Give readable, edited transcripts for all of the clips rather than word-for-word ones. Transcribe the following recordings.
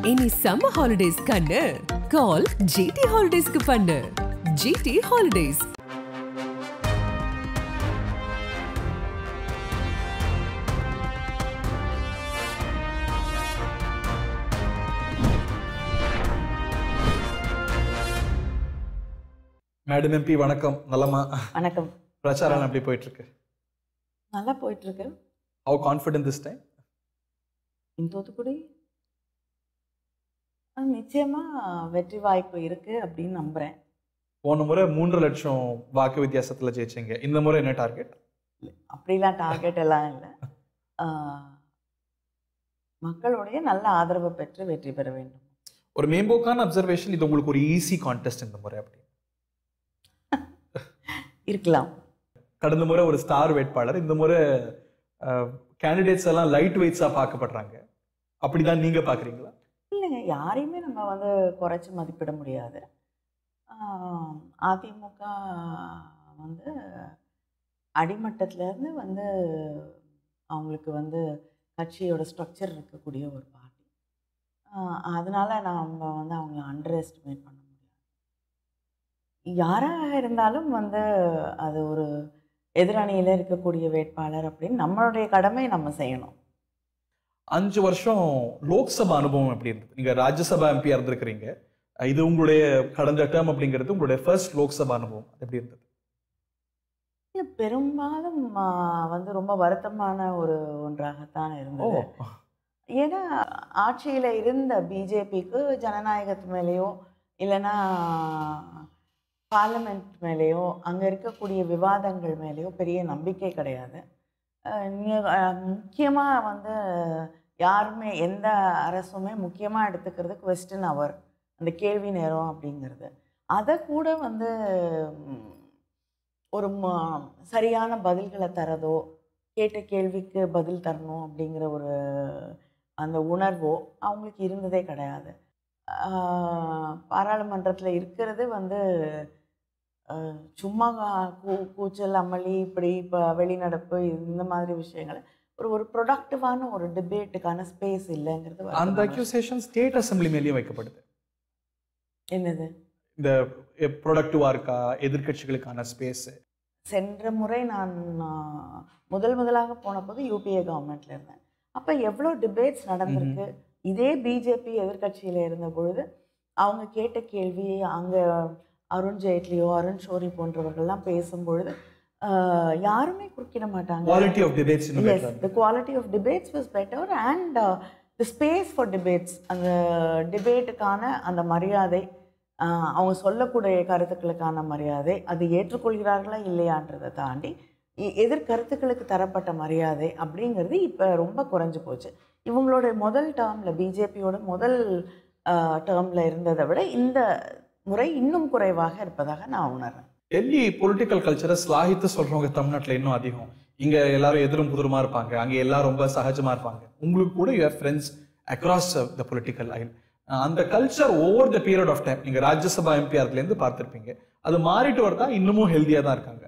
Any summer holidays kannu call GT Holidays ku pannu. GT Holidays. Madam MP வணக்கம். நல்லமா? வணக்கம். பிரச்சாரம் எப்படி போயிட்டு இருக்கு? நல்லா போயிட்டு இருக்கு. How confident this time? இந்த தூத்துக்குடி நிச்சயமா வெற்றி வாய்ப்பு இருக்கு அப்படின்னு நம்புறேன். போன முறை 3 லட்சம் வாக்கு வித்தியாசத்துல ஜெயிச்சீங்க. இந்த முறை என்ன டார்கெட்? அப்படிலாம் டார்கெட் எல்லாம் இல்லை. மக்களுடைய நல்ல ஆதரவை பெற்று வெற்றி பெற வேண்டும். ஒரு மேம்போக்கான அப்சர்வேஷன், இது உங்களுக்கு ஒரு ஈஸி கான்டெஸ்ட் இந்த முறை அப்படி இருக்கலாம். கடந்த முறை ஒரு ஸ்டார் வேட்பாளர், இந்த முறை கேண்டிடேட்ஸ் எல்லாம் லைட் வெயிட்ஸா பார்க்கப்படுறாங்க. அப்படிதான் நீங்க பாக்குறீங்களா? இல்லைங்க, யாரையுமே நம்ம குறைச்சி மதிப்பிட முடியாது. அதிமுக அடிமட்டத்திலேருந்து அவங்களுக்கு கட்சியோட ஸ்ட்ரக்சர் இருக்கக்கூடிய ஒரு பார்ட்டி. அதனால நம்ம அவங்கள அண்டர் எஸ்டிமேட் பண்ண முடியாது. யாராக இருந்தாலும் அது ஒரு எதிரணியில் இருக்கக்கூடிய வேட்பாளர் அப்படின்னு நம்மளுடைய கடமை நம்ம செய்யணும். 5 வருஷம் லோக்சபா அனுபவம் எப்படி இருந்தது? நீங்க ராஜ்யசபா எம்பியா இருந்திருக்கிறீங்க. இது உங்களுடைய கடந்த டேர்ம் அப்படிங்கிறது உங்களுடைய ஃபர்ஸ்ட் லோக்சபா அனுபவம். எப்படி இருந்தது? பெரும்பாலும் ரொம்ப வருத்தமான ஒன்றாகத்தான் இருந்தது. ஏன்னா ஆட்சியில் இருந்த பிஜேபிக்கு ஜனநாயகத்து மேலேயோ இல்லைன்னா பார்லிமெண்ட் மேலேயோ அங்கே இருக்கக்கூடிய விவாதங்கள் மேலேயோ பெரிய நம்பிக்கை கிடையாது. முக்கியமாக யாருமே எந்த அரசுமே முக்கியமாக எடுத்துக்கிறது கொஸ்டின் அவர், அந்த கேள்வி நேரம் அப்படிங்கிறது. அதை கூட ஒரு சரியான பதில்களை தரதோ, கேட்ட கேள்விக்கு பதில் தரணும் அப்படிங்கிற அந்த உணர்வோ அவங்களுக்கு இருந்ததே கிடையாது. பாராளுமன்றத்தில் இருக்கிறது சும்மா கூச்சல் அமளி, இப்படி இப்போ வெளிநடப்பு, இந்த மாதிரி விஷயங்கள் ஒரு ப்ரொடக்டிவான ஒரு டிபேட்டுக்கான ஸ்பேஸ் இல்லைங்கிறது. அந்த அக்யூசேஷன் ஸ்டேட் அசம்பிளி மேலேயும் வைக்கப்படுது. என்னது? இந்த ப்ரொடக்டிவா இருக்கா எதிர்கட்சிகளுக்கான ஸ்பேஸ்? சென்ற முறை நான் முதலாக போன போது யூபிஏ கவர்மெண்ட்ல இருந்தேன். அப்போ எவ்வளோ டிபேட்ஸ் நடந்திருக்கு. இதே பிஜேபி எதிர்கட்சியில் இருந்த பொழுது அவங்க கேட்ட கேள்வி, அங்கே அருண் ஜேட்லியோ அருண் ஷோரி போன்றவர்கள்லாம் பேசும்பொழுது யாருமே குறுக்கிட மாட்டாங்க. Quality of debates in yes, the quality of debates was better and the space for debates, அந்த டிபேட்டுக்கான அந்த மரியாதை, அவங்க சொல்லக்கூடிய கருத்துக்களுக்கான மரியாதை, அது ஏற்றுக்கொள்கிறார்களா இல்லையான்றதை தாண்டி எதிர்கருத்துக்களுக்கு தரப்பட்ட மரியாதை அப்படிங்கிறது இப்போ ரொம்ப குறைஞ்சி போச்சு. இவங்களோட முதல் டேர்மில், பிஜேபியோட முதல் டேர்மில் இருந்ததை விட இந்த முறை இன்னும் குறைவாக இருப்பதாக நான் உணர்றேன். டெல்லி பொலிட்டிக்கல் கல்ச்சரை ஸ்லாகித்து சொல்றவங்க தமிழ்நாட்டில் இன்னும் அதிகம். இங்க எல்லாரும் எதிரும் புதிருமா இருப்பாங்க, அங்கே எல்லாரும் ரொம்ப சகஜமா இருப்பாங்க. உங்களுக்கு கூட your friends across the political line. அந்த culture over the period of time நீங்க ராஜ்யசபா எம்பிஆர்லேருந்து பார்த்துருப்பீங்க. அது மாறிட்டு வரதா இன்னமும் ஹெல்த்தியாக தான் இருக்காங்க?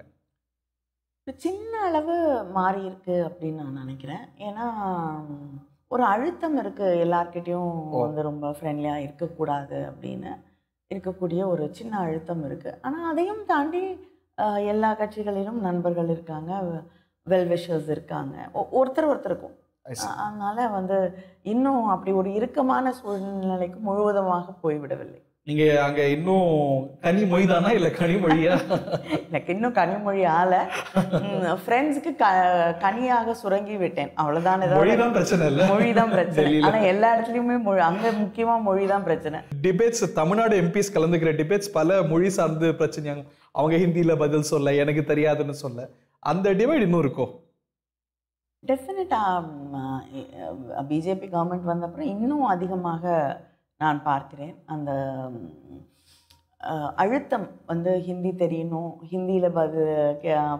சின்ன அளவு மாறி இருக்கு அப்படின்னு நான் நினைக்கிறேன். ஏன்னா ஒரு அழுத்தம் இருக்கு, எல்லார்கிட்டையும் ரொம்ப ஃப்ரெண்ட்லியாக இருக்கக்கூடாது அப்படின்னு இருக்கக்கூடிய ஒரு சின்ன அழுத்தம் இருக்கு. ஆனால் அதையும் தாண்டி எல்லா கட்சிகளிலும் நண்பர்கள் இருக்காங்க, வெல்விஷர்ஸ் இருக்காங்க, ஒருத்தருக்கும். அதனால இன்னும் அப்படி ஒரு இறுக்கமான சூழ்நிலைக்கு முழுவதுமாக போய்விடவில்லை. நீங்க அங்க இன்னும் கனிமொழி தானா இல்ல கனிமொழியா? எனக்கு இன்னும் கனிமொழி ஆல, ஃப்ரெண்ட்ஸுக்கு கனியாக சுரங்கி விட்டேன், அவ்வளவுதான். மொழிதான் பிரச்சனை இல்ல, மொழிதான் பிரச்சனை. ஆனா எல்லா இடத்துலயுமே அங்க முக்கியமா மொழிதான் பிரச்சனை. டிபேட்ஸ், தமிழ்நாடு எம்பிஸ் கலந்துக்கிற டிபேட்ஸ் பல மொழி சார்ந்து பிரச்சனையாங்க. அவங்க ஹிந்தியில பதில் சொல்ல, எனக்கு தெரியாதுன்னு சொல்ல, அந்த டிவைட் இன்னும் இருக்கும். டெஃபினட்டா பிஜேபி கவர்மெண்ட் வந்த அப்புறம் இன்னும் அதிகமாக நான் பார்க்கிறேன். அந்த அழுத்தம் ஹிந்தி தெரியணும், ஹிந்தியில்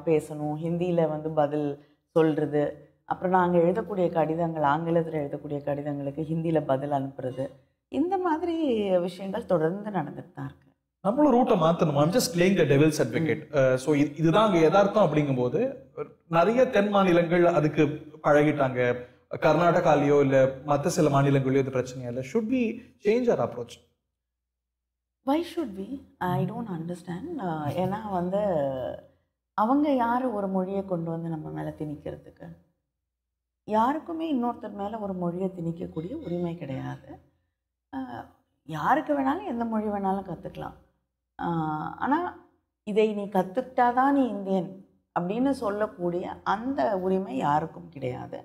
பேசணும், ஹிந்தியில் பதில் சொல்கிறது, அப்புறம் நாங்கள் எழுதக்கூடிய கடிதங்கள், ஆங்கிலத்தில் எழுதக்கூடிய கடிதங்களுக்கு ஹிந்தியில் பதில் அனுப்புறது, இந்த மாதிரி விஷயங்கள் தொடர்ந்து நடந்துட்டு தான் இருக்கு. நம்மளும் ரூட்டை மாற்றணும். I'm just playing the devil's advocate. So இதுதான் அங்கே யதார்த்தம். அப்படிங்கும்போது நிறைய தென் மாநிலங்கள் அதுக்கு பழகிட்டாங்க. கர்நாடகாலேயோ இல்ல மற்ற சில மாநிலங்களையோ இது பிரச்சனையா இல்லை? Should be change our approach? Why should we? I don't understand. ஏன்னா வந்து அவங்க யார் ஒரு மொழியை கொண்டு வந்து நம்ம மேலே திணிக்கிறதுக்கு? யாருக்குமே இன்னொருத்தர் மேலே ஒரு மொழியை திணிக்கக்கூடிய உரிமை கிடையாது. யாருக்கு வேணாலும் எந்த மொழி வேணாலும் கற்றுக்கலாம். ஆனால் இதை நீ கற்றுக்கிட்டாதான் நீ இந்தியன் அப்படின்னு சொல்லக்கூடிய அந்த உரிமை யாருக்கும் கிடையாது.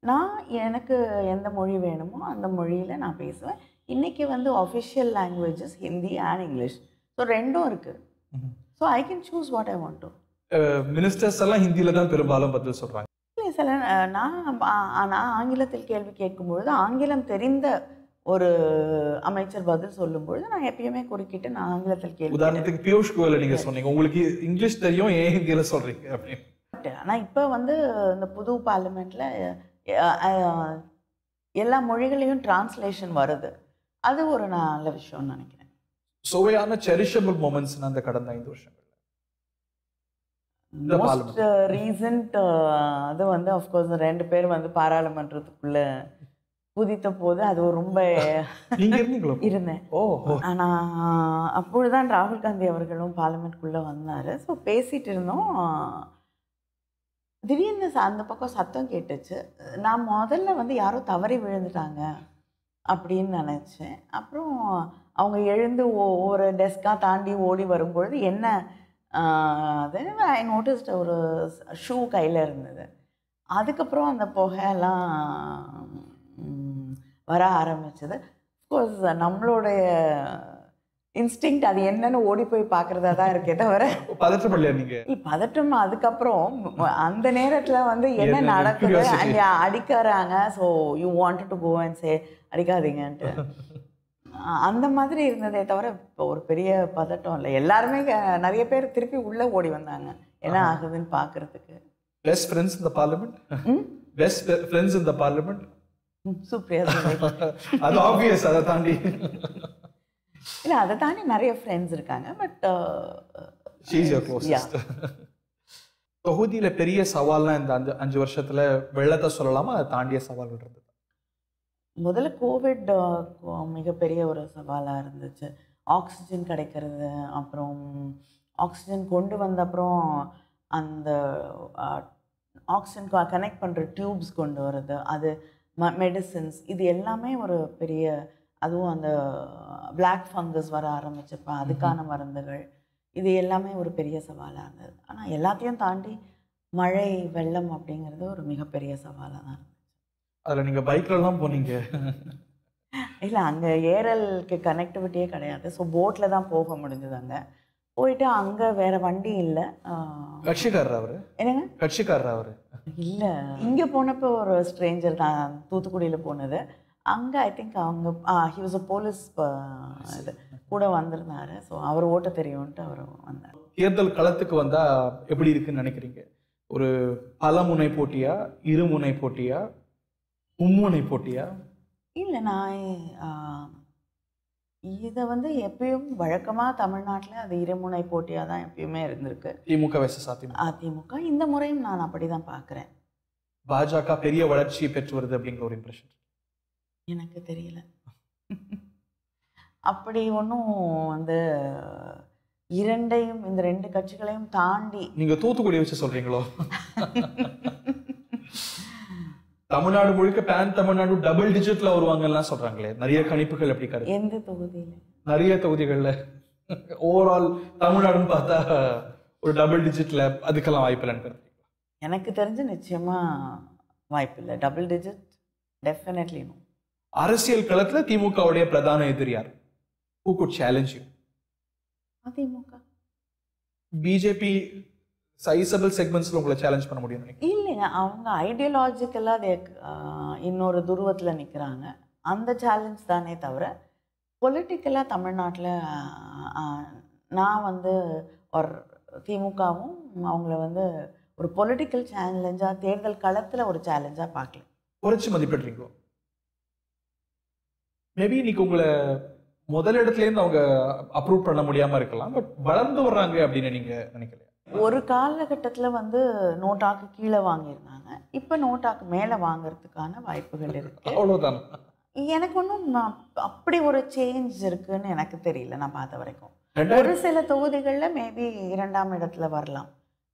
நான் எனக்கு எந்த மொழி வேணுமோ அந்த மொழியில் நான் பேசுவேன். இன்றைக்கி வந்து official languages Hindi and English. So ரெண்டும் இருக்குது. So I can choose what I want to. Ministers எல்லாம் ஹிந்தியில் தான் பெரும்பாலும் பதில் சொல்கிறாங்க. இல்லை சில நான் ஆங்கிலத்தில் கேள்வி கேட்கும்பொழுது ஆங்கிலம் தெரிந்த ஒரு அமைச்சர் பதில் சொல்லும்பொழுது நான் எப்பயுமே குறுக்கிட்டு நான் ஆங்கிலத்தில் கேள்வி. உதாரணத்துக்கு பியூஷ் கோயல் நீங்கள் சொன்னீங்க உங்களுக்கு இங்கிலீஷ் தெரியும், ஏன் ஹிந்தியில் சொல்கிறீங்க அப்படின்னு. ஆனால் இப்போ வந்து இந்த புது பார்லிமெண்ட்டில் எல்லா மொழிகளையும் டிரான்ஸ்லேஷன் வருது. அது ஒரு நல்ல விஷயம்னு நினைக்கிறேன். சுவையான செரிஷபிள் மொமெண்ட்ஸ் அந்த கடந்த 5 வருஷங்கள் மோஸ்ட் ரீசன்ட் அது வந்து அஃப்கோர்ஸ் 2 பேர் வந்து பாராளுமன்றத்துக்குள்ள குதித்த போது அது ரொம்ப இருந்தேன். ஆனால் அப்பொழுதுதான் ராகுல் காந்தி அவர்களும் பார்லிமெண்ட்குள்ளே வந்தார். ஸோ பேசிகிட்டு இருந்தோம். திடீர்னு அந்த பக்கம் சத்தம் கேட்டுச்சு. நான் முதல்ல வந்து யாரோ தவறி விழுந்துட்டாங்க அப்படின்னு நினச்சேன். அப்புறம் அவங்க எழுந்து ஒவ்வொரு டெஸ்காக தாண்டி ஓடி வரும்பொழுது என்ன அது ஐ நோட்டிஸ்ட் ஒரு ஷூ கையில் இருந்தது. அதுக்கப்புறம் அந்த புகையெல்லாம் வர ஆரம்பிச்சது. அஃப்கோர்ஸ் நம்மளுடைய இன்ஸ்டிங்க்ட் அது என்னன்னு ஓடி போய் பார்க்குறதா தான் இருக்கே தவிர பதற்றப்படலையா நீங்க? பதற்றம் அதுக்கப்புறம் அந்த நேரத்தில் வந்து என்ன நடக்குது அங்கே அடிக்கிறாங்க. So you wanted to go and say அடிக்காதீங்கன்ட்டு அந்த மாதிரி இருந்ததே தவிர இப்போ ஒரு பெரிய பதட்டம் இல்லை. எல்லாருமே நிறைய பேர் திருப்பி உள்ளே ஓடி வந்தாங்க என்ன ஆகுதுன்னு பார்க்கறதுக்கு. Best friends in the parliament? Best friends in the parliament? Supriya அது ஆப்வியஸ். அதை தாண்டி இல்லை, அதை தாண்டி நிறைய ஃப்ரெண்ட்ஸ் இருக்காங்க. But she is your closest. தொகுதியில் பெரிய சவால்லாம் இந்த 5 வருஷத்துல வெள்ளத்தை சொல்லலாமா, அதை தாண்டிய சவால்கள் இருந்தது? முதல்ல கோவிட் மிகப்பெரிய ஒரு சவாலாக இருந்துச்சு. ஆக்சிஜன் கிடைக்கிறது, அப்புறம் ஆக்சிஜன் கொண்டு வந்த அப்புறம் அந்த ஆக்சிஜன் கனெக்ட் பண்ணுற டியூப்ஸ் கொண்டு வர்றது, அது மெடிசின்ஸ், இது எல்லாமே ஒரு பெரிய, அதுவும் அந்த பிளாக் ஃபங்கஸ் வர ஆரம்பிச்சப்போ அதுக்கான மருந்துகள், இது எல்லாமே ஒரு பெரிய சவாலாக இருந்தது. ஆனால் எல்லாத்தையும் தாண்டி மழை வெள்ளம் அப்படிங்கிறது ஒரு மிகப்பெரிய சவாலாக தான் இருந்துச்சு. அதில் நீங்கள் பைக்லலாம் போனீங்க? இல்லை, அங்கே ஏரலுக்கு கனெக்டிவிட்டியே கிடையாது. ஸோ போட்டில் தான் போக முடிஞ்சது. அங்கே போயிட்டு அங்கே வேறு வண்டி இல்லை. கட்சிக்காரர் அவர்? என்னங்க கட்சிக்காரர் அவர்? இல்லை, இங்கே போனப்போ ஒரு ஸ்ட்ரேஞ்சர் தான், தூத்துக்குடியில் போனது. அங்கே ஐ திங்க் அவங்க ஹி வாஸ் அ போலீஸ் இது கூட வந்திருந்தாரு. ஸோ அவர் ஓட்ட தெரியும்ன்ட்டு அவர் வந்தார். தேர்தல் களத்துக்கு வந்தால் எப்படி இருக்குன்னு நினைக்கிறீங்க? ஒரு பலமுனை போட்டியா, இருமுனை போட்டியா, மும்முனை போட்டியா? இல்லை, நான் இதை வந்து எப்பயும் வழக்கமாக தமிழ்நாட்டில் அது இருமுனை போட்டியாக தான் எப்பயுமே இருந்திருக்கு. திமுக வெர்சஸ் அதிமுக. இந்த முறையும் நான் அப்படி தான் பார்க்குறேன். பாஜக பெரிய வளர்ச்சியை பெற்று வருது அப்படிங்கிற ஒரு இம்ப்ரெஷன் எனக்கு தெரியல. அப்படி ஒன்றும் வந்து இரண்டையும், இந்த 2 கட்சிகளையும் தாண்டி. நீங்கள் தூத்துக்குடி வச்சு சொல்கிறீங்களோ? தமிழ்நாடு முழுக்க பேன் தமிழ்நாடு டபுள் டிஜிட்ல வருவாங்கலாம் சொல்றாங்களே, நிறைய கணிப்புகள் எப்படி கருது? எந்த தொகுதியில? நிறைய தொகுதிகளில் ஓவரால் தமிழ்நாடுன்னு பார்த்தா ஒரு டபுள் டிஜிட்ல அதுக்கெல்லாம் வாய்ப்பு இல்லைன்னு எனக்கு தெரிஞ்சு நிச்சயமா வாய்ப்பு இல்லை. Double digit definitely no. அரசியல் களத்துல திமுகவுடைய பிரதான எதிரி யார்? Who could challenge you? AIADMK. BJP sizable செக்மெண்ட்ஸ்ல உங்களை சேலஞ்ச் பண்ண முடியும்? இல்லைங்க, அவங்க ஐடியாலஜிக்கலாக இன்னொரு துருவத்தில் நிற்கிறாங்க. அந்த சேலஞ்ச் தானே தவிர பொலிட்டிக்கலாக தமிழ்நாட்டில் நான் வந்து ஒரு திமுகவும் அவங்கள வந்து ஒரு பொலிட்டிக்கல் சேலஞ்சாக, தேர்தல் களத்தில் ஒரு சேலஞ்சாக பார்க்கல. குறைச்சி மதிப்பிடுறீங்களோ? மேபி இன்னைக்கு உங்களை முதல் இடத்துலேருந்து அவங்க அப்ரூவ் பண்ண முடியாமல் இருக்கலாம், பட் வளர்ந்து வர்றாங்க அப்படின்னு நீங்கள் நினைக்கலையா? ஒரு காலகட்டத்தில் வந்து நோட்டாக்கு கீழே வாங்கியிருந்தாங்க, இப்போ நோட்டாக்கு மேலே வாங்குறதுக்கான வாய்ப்புகள் இருக்கு. அவ்வளவுதான். எனக்கு ஒன்றும் அப்படி ஒரு சேஞ்ச் இருக்குன்னு எனக்கு தெரியல. நான் பார்த்த வரைக்கும் ஒரு சில தொகுதிகளில் மேபி 2ஆம் இடத்துல வரலாம்.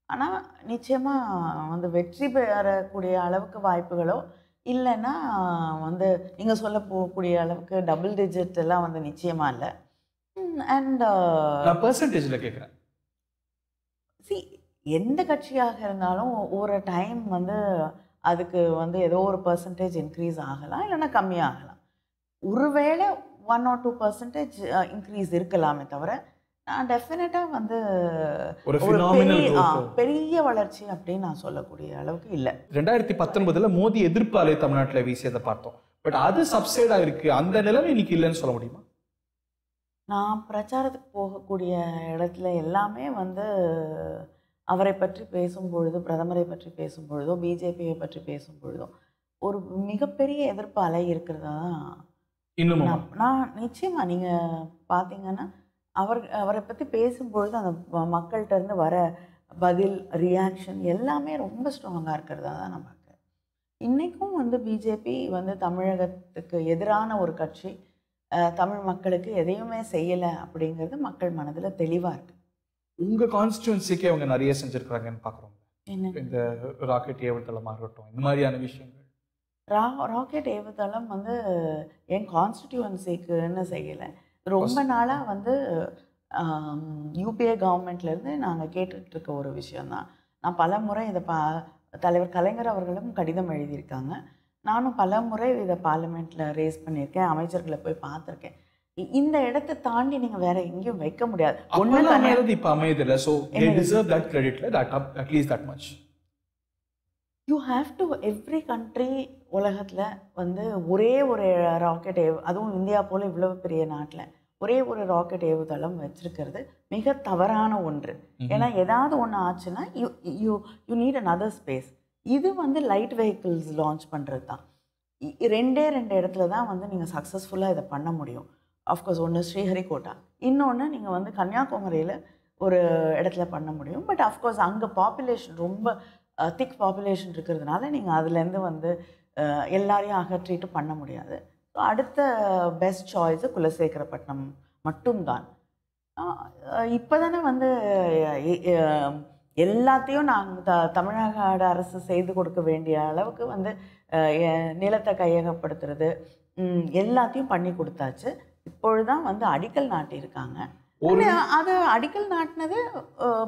ஆனால் நிச்சயமாக வந்து வெற்றி பெறக்கூடிய அளவுக்கு வாய்ப்புகளோ இல்லைன்னா வந்து நீங்கள் சொல்ல போகக்கூடிய அளவுக்கு டபுள் டிஜிட் எல்லாம் வந்து நிச்சயமாக இல்லை. அண்ட் பெர்சன்டேஜில் கேட்குறேன். சி எந்த கட்சியாக இருந்தாலும் ஒரு டைம் வந்து அதுக்கு வந்து ஏதோ ஒரு பர்சன்டேஜ் இன்க்ரீஸ் ஆகலாம், இல்லைன்னா கம்மியாகலாம். ஒருவேளை 1 or 2% இன்க்ரீஸ் இருக்கலாமே தவிர நான் டெஃபினட்டாக வந்து ஒரு பெரிய வளர்ச்சி அப்படின்னு நான் சொல்லக்கூடிய அளவுக்கு இல்லை. 2019 மோடி எதிர்ப்பு அலை தமிழ்நாட்டில் வீசியதை பார்த்தோம். பட் அது சப்சைடா இருக்கு, அந்த நிலைமை இன்னைக்கு இல்லைன்னு சொல்ல முடியுமா? நான் பிரச்சாரத்துக்கு போகக்கூடிய இடத்துல எல்லாமே வந்து அவரை பற்றி பேசும்பொழுது, பிரதமரை பற்றி பேசும்பொழுதோ பிஜேபியை பற்றி பேசும்பொழுதோ ஒரு மிகப்பெரிய எதிர்ப்பு அலை இருக்கிறதா இன்னும் நான் நிச்சயமாக நீங்கள் பார்த்தீங்கன்னா அவரை பற்றி பேசும்பொழுது அந்த மக்கள்கிட்ட இருந்து வர பதில், ரியாக்ஷன் எல்லாமே ரொம்ப ஸ்ட்ராங்காக இருக்கிறதா தான் நான் பார்க்குறேன். இன்றைக்கும் வந்து பிஜேபி வந்து தமிழகத்துக்கு எதிரான ஒரு கட்சி, தமிழ் மக்களுக்கு எதையுமே செய்யலை அப்படிங்கிறது மக்கள் மனதில் தெளிவாக இருக்குது. உங்கள் கான்ஸ்டிடுவன்சிக்கே அவங்க நிறைய செஞ்சுருக்குறாங்கன்னு பார்க்குறோம். என்ன இந்த ராக்கெட் ஏவுதளமாக இருக்கட்டும், இந்த மாதிரியான விஷயங்கள். ராக்கெட் ஏவுதளம் வந்து என் கான்ஸ்டிடியூவன்சிக்குன்னு செய்யலை. ரொம்ப நாளாக வந்து யூபிஏ கவர்மெண்ட்லேருந்து நாங்கள் கேட்டுட்ருக்க ஒரு விஷயந்தான். நான் பல முறை இதை தலைவர் கலைஞர் அவர்களும் கடிதம் எழுதியிருக்காங்க. நானும் பல முறை இதை பார்லிமெண்ட்டில் ரேஸ் பண்ணியிருக்கேன், அமைச்சர்களை போய் பார்த்துருக்கேன். இந்த இடத்தை தாண்டி நீங்கள் வேற எங்கேயும் வைக்க முடியாது. ஒன்று இப்போ அமையதில்லை. So they deserve that credit, at least that much. You have to every country உலகத்தில் வந்து ஒரே ஒரு ராக்கெட் அதுவும் இந்தியா போல் இவ்வளோ பெரிய நாட்டில் ஒரே ஒரு ராக்கெட் ஏவுதளம் வச்சிருக்கிறது மிக தவறான ஒன்று. ஏன்னா ஏதாவது ஒன்று ஆச்சுன்னா யூ நீட் அனதர் ஸ்பேஸ். இது வந்து லைட் வெஹிக்கிள்ஸ் லான்ச் பண்ணுறது தான். ரெண்டு இடத்துல தான் வந்து நீங்கள் சக்ஸஸ்ஃபுல்லாக இதை பண்ண முடியும். ஆஃப்கோர்ஸ் ஒன்று ஸ்ரீஹரிகோட்டா, இன்னொன்று நீங்கள் வந்து கன்னியாகுமரியில் ஒரு இடத்துல பண்ண முடியும். பட் ஆஃப்கோர்ஸ் அங்கே பாப்புலேஷன் ரொம்ப திக் பாப்புலேஷன் இருக்கிறதுனால நீங்கள் அதுலேருந்து வந்து எல்லாரையும் அகற்றிட்டு பண்ண முடியாது. ஸோ அடுத்த பெஸ்ட் சாய்ஸு குலசேகரப்பட்டினம் மட்டும்தான். இப்போ தானே வந்து எல்லாத்தையும் நாங்கள் தமிழக அரசு செய்து கொடுக்க வேண்டிய அளவுக்கு வந்து நிலத்தை கையகப்படுத்துறது எல்லாத்தையும் பண்ணி கொடுத்தாச்சு. இப்பொழுதுதான் வந்து அடிக்கல் நாட்டியிருக்காங்க. அது அடிக்கல் நாட்டினது